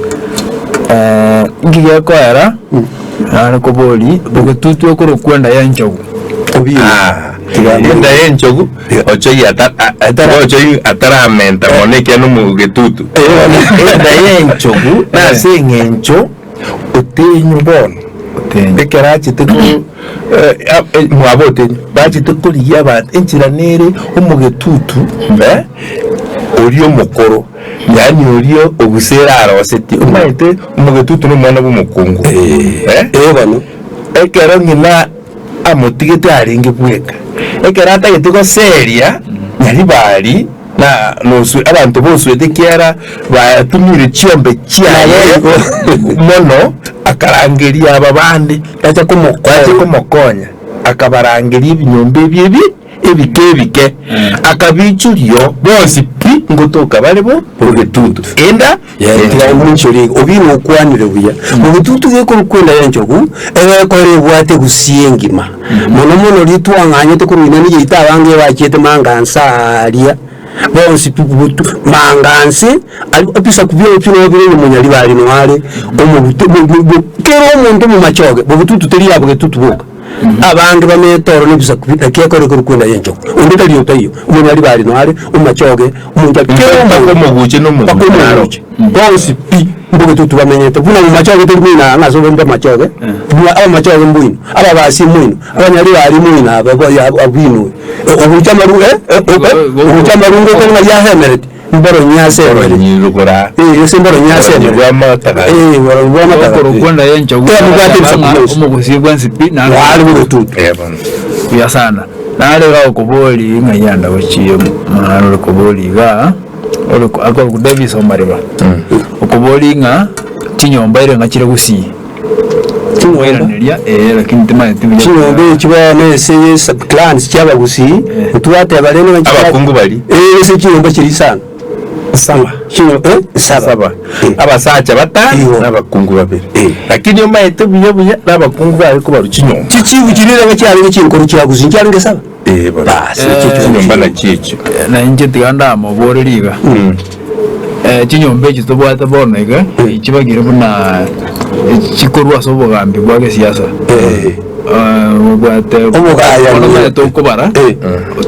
[SPEAKER 1] ngiye kwara ara koboli bogetutu okoro kwenda ya nchogu
[SPEAKER 3] tiganda yenchogu ocho ataramenta moneke no mugetutu enda yenchogu na sengencho utenyu bono ekerachi teko mwabote bachi teko liyabant enchiranere umugetutu orio mukoro yani orio obusera aroseti umaite umugetutu no mwana bumukungu
[SPEAKER 2] bano
[SPEAKER 3] ekero ngina amotigete aringe bweka ekero atagete seria nyari bari na nosu abantu bose wetekiara batumire chiombe chiaye mono akarangeria ababandi acha kumukonya akabarangeria ibinyombe byebi ebike akabichurio bose pi ngotoka barebo ugetutu enda
[SPEAKER 2] ya munchori obino kwanire buya ugetutu geko kwenda yanchogu kore bwate gusiengima mono litwanganye te kurina ni yita bange bachete mangansaria bonsi pibutu manganse apisa kubyo pino byo munyali bali nwale omubutu kero omuntu mu machoge bobututu teri yabo getutu boka abantu bametoro nibisa kubita kekore kurukwenda yencho undita liyo tayo munyali bali nwale umachoge umuntu kero
[SPEAKER 3] muguche no mugaro
[SPEAKER 2] bonsi pi mbogetutu bamenyete buna mu machoge tengwina ngazo benda machoge buna aba machoge mbwino aba basi mwino abanyali bali mwino abwino obuchamaru obuchamaru ngo ya hemelet mboro nyase
[SPEAKER 3] nyirugora
[SPEAKER 2] mboro nyase
[SPEAKER 3] bwa mataka
[SPEAKER 2] bwa mataka
[SPEAKER 1] kwenda yencho umugusigwa nsipi na
[SPEAKER 2] wali bututu
[SPEAKER 1] ya sana nale ga okoboli ngayanda bachiye mwana okoboli ga akora ku Davis Omariba okoboli nga kinyomba ile ngakire gusi lakini
[SPEAKER 2] kinyombe kibane se clans cyaba gusi tuwate abalene
[SPEAKER 3] abakungu bali
[SPEAKER 2] se kinyomba kiri sana
[SPEAKER 3] saba saba abasacha batanu n'abakungu babiri lakini omaite buya n'abakungu bali ko barukinyomba
[SPEAKER 2] kikibu kirira ngacyari ngikiri cyaguzi cyari ngesaba
[SPEAKER 3] basi kinyomba na kicho
[SPEAKER 1] na inje tiganda amobore liga kinyombe kitobwata bonega kibagire buna kikorwa sobogambi bwage siasa ubwate ubugaya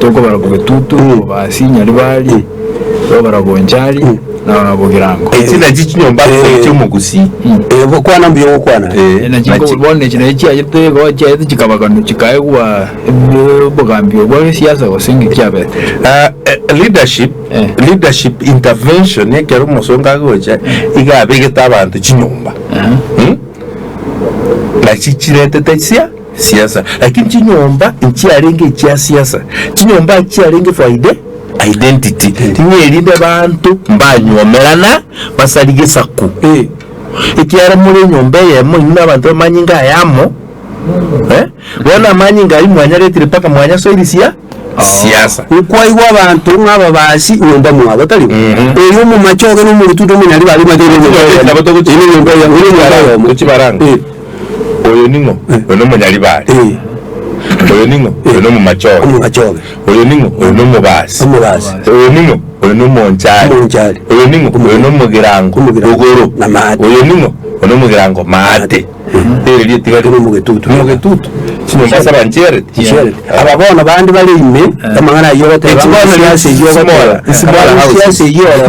[SPEAKER 1] tokobara bugetutu basinya libali barabonjari na bogirango
[SPEAKER 3] itsinda cy'ikinyomba cyo mugusi
[SPEAKER 2] kwana mbiyo kwana
[SPEAKER 1] na kingo bone kina cyayitego cyayite kikabagano kikayewa bogambi bwage siasa wasingi cyabe
[SPEAKER 3] leadership intervention ekero musonga gocha igabe getabantu kinyomba na kichirete tsia siasa lakini kinyomba nchiarenge chia siasa kinyomba chiarenge faide identity tinyerinde bantu mbanyomerana basalige saku ikiara muri nyombe yemo n'abantu bamanyinga yamo bona manyinga ari mwanyaretire paka mwanya soirisia siasa
[SPEAKER 2] ukwaiwa abantu nk'aba basi nyomba mu abatari uyu mu machoge no mu rututu mu nyari bari madere
[SPEAKER 3] nyomba ya kibaranga oyo ningo ono munyali bali oyo ningo oyo no mumachoge oyo ningo oyo no mubasi oyo ningo oyo no monchali oyo ningo oyo no mugirango ogoro oyo ningo oyo no mugirango mate eri tigati no mugetutu sino basa banchere
[SPEAKER 2] ababona bandi bali ime amangana yote siasa yote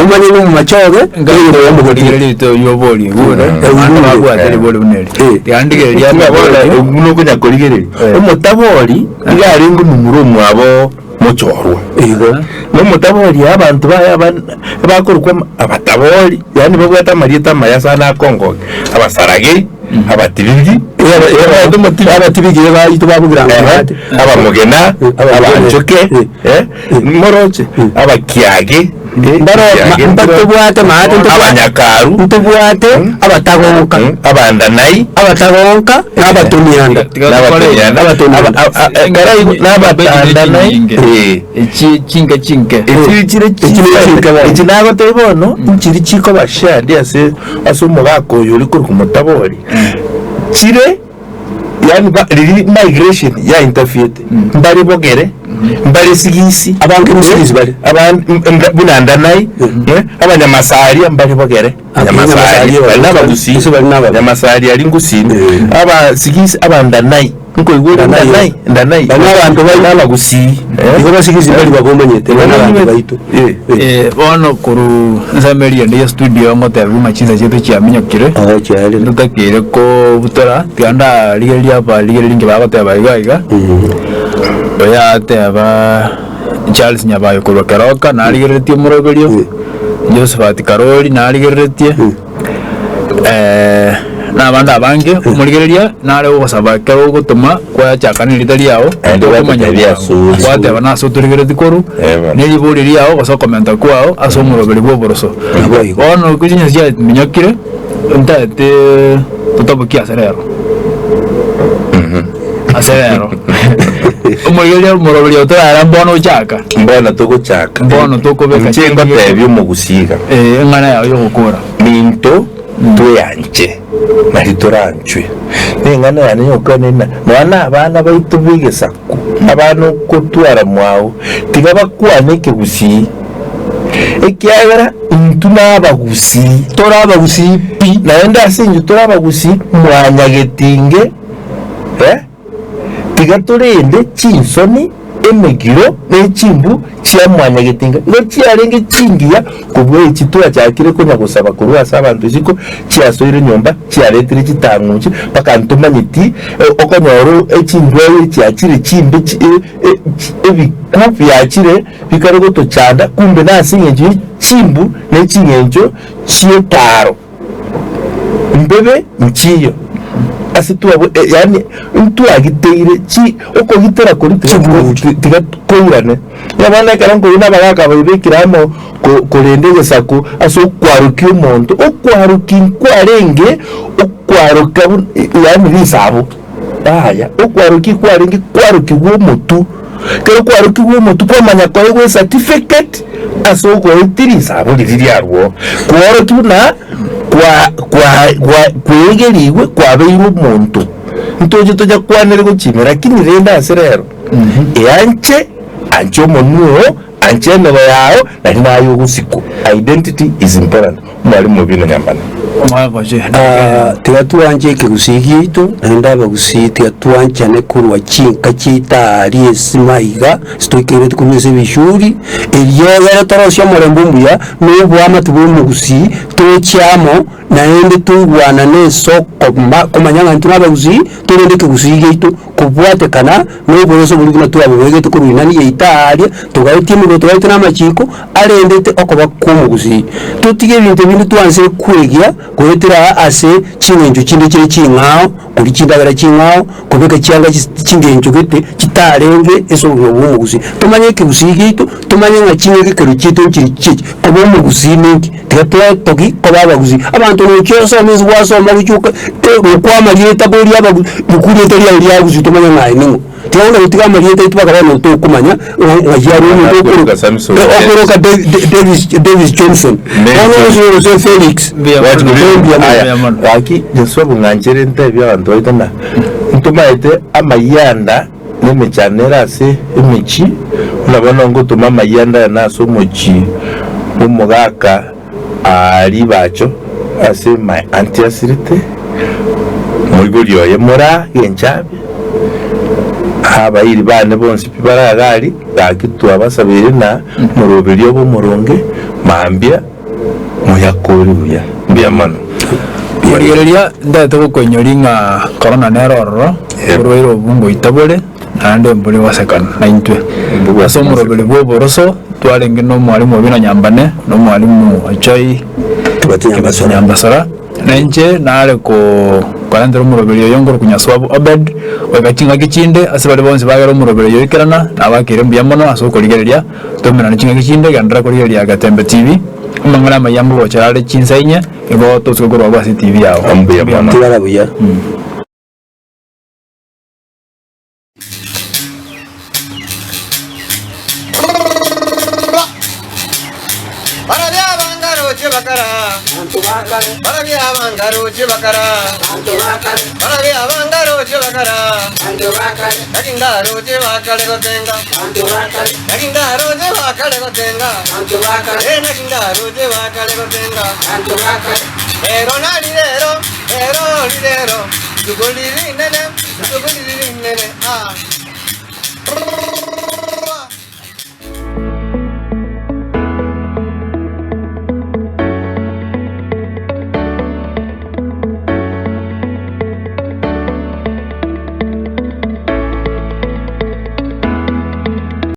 [SPEAKER 2] umani no mumachoge ngiro yo mugotireli to yoboli gure abantu bateri boli uneli yandigere yabona
[SPEAKER 3] uno kunya koligere umutaboli igari ngo mumurumu abo muchorwa no mutaboli abantu bakorwa abataboli yani bagwata marieta mayasa na Kongo abasarage abatibigi abatibigi bayitu babugira abamugena abanjoke moroche abakiage mbatubwate maate abanyakaru
[SPEAKER 2] ntubwate abatagonka
[SPEAKER 3] abandanai
[SPEAKER 2] abatagonka n'abatumyanda
[SPEAKER 1] chinke
[SPEAKER 3] iki nago tebono nkiri chiko bashandi ase umugako yuri kuri kumutabori chire yani migration ya interfere mbari bogere mbari sigisi
[SPEAKER 2] abantu musigisi bari
[SPEAKER 3] abantu bunandanai abanyamasari mbari bogere abanyamasari n'abagusi abanyamasari ari ngusini aba sigisi abandanai nko igura ndanai
[SPEAKER 2] abantu bari n'abagusi niho basigisi bari bagomanyete n'abantu bayito
[SPEAKER 1] bono kuru nzameria ndi studio ngote ruma chiza chetu cyaminyokire
[SPEAKER 2] cyari
[SPEAKER 1] ndakire ko butora tianda ligeri nge bagote bayiga oya teba Charles Nyabayo ko Karoka naligeretie muroberio Josephat Karoli naligeretie n'abandi abange umuligereria nare ubasaba kero gutuma kwa chakani litali yao kumanya kwate bana so tuligereti koru neli buri yao baso komenta kwao aso muroberi boboroso ono kujinya sia minyakire ntate tutabukia aserero umuligereria muroberi otara mbono chaka
[SPEAKER 3] mbona tuguchaka
[SPEAKER 1] mbono tukobeka
[SPEAKER 3] chengo tebyo mugusiga
[SPEAKER 1] ngana yayo yokora
[SPEAKER 3] minto tuyanje naritoranchwe nengana yani yokanena nwana abana baitu bigesaku abantu kutwara mwawo tigaba kwaneke gusi ekyagara ntunabagusi torabagusi pi naenda asinju torabagusi mwanyagetinge tigaturende chinsoni emegiro n'echimbu chia mwanyagetinga ngo chiarenge chingiya kubwe chitura cyakire ko nyagusaba kuru asabantu ziko chiasoire nyomba chiaretire chitanguchi pakantuma nyiti okonyoro echindwe cyakire chimbe ebikupi yakire bikare goto cyanda kumbe nasingenje chimbu n'echingenjo chietaro mbebe nchiyo asitu yani mtu agiteire chi uko gitera kuri tiga koirane yabana karango ina bagaka babikiramo kurendege sako aso kwaruki umuntu ukwaruki kwarenge ukwaruka yani bisabo baya ukwaruki kwarenge kwaruki w'umutu kero kwaruki w'umutu kwamanya kwa yewe certificate aso ko itirisa abo liriarwo kwaruki na kwegeriwe kwabeire umuntu ntoje toja kwanere guchimira lakini renda aserero eyanche anche omonuo anche nero yao nari nayo gusiku identity is important mwali mubino nyambana
[SPEAKER 2] tigatuwanje kigusigito nenda bagusi tigatuwanchane kurwa chinka chita ari esimahiga stoikere tukumese bishuri eliyogera tarosya morembo mbuya n'ubu amatubu mugusi tocyamo naende tungwana n'esoko kumanyanga ntunabagusi turende kigusigito kubwatekana n'uboroso buri na tuabwege tukurwinani yeitari tugaiti mu tugaiti n'amachiko arendete okoba kumugusi tutige ibintu bintu twanse kwegia kuretera ase chingenjo chinde kire chinkao kuri chindagara chinkao kubeka cyanga chingenjo gete kitarenge eso bumugusi tumanye kigusigito tumanye nka chinge kero chito kiri chichi kubo mugusi ninki tigatoya toki kobabagusi abantu no cyose amezi wasoma gucyuka ukwama leta bori abagusi bukuri etari yagusi tumanye naye ningo tiona utiga marieta itubaka bano to kumanya ngajyari mu okoroka Davis Johnson ono zo Felix
[SPEAKER 3] waki yeso bungangere ntebe abantu bayitana ntumaite amayanda n'emichanera ase emichi unabona ngo tuma amayanda naso omochi omugaka ali bacho ase my antiasirite muigulio yemora yenchabe abayiri bane bonsi pibaragari gakitwa basabire na murobelio bo muronge mambia muyakori buya mbiamano
[SPEAKER 1] Birigereria ndate gukonyoringa corona nerororo urwairo bungo itabole nande mbuli wasekana naintwe aso murobele bwo boroso twarenge no mwalimu bino nyambane no mwalimu achai nyambasara nanje nare ko kalendero murobele yongoro kunyaswabo obed wegachinga kichinde asibale bonse bagero murobele yoikerana nabakire mbiamono aso koligereria tomena nchinga kichinde gandra koligereria Gatembe TV mangala mayambo bocharale chinsainya ego tosko goro basi TV yao
[SPEAKER 3] ambiamono
[SPEAKER 2] tigara buya
[SPEAKER 10] Ah.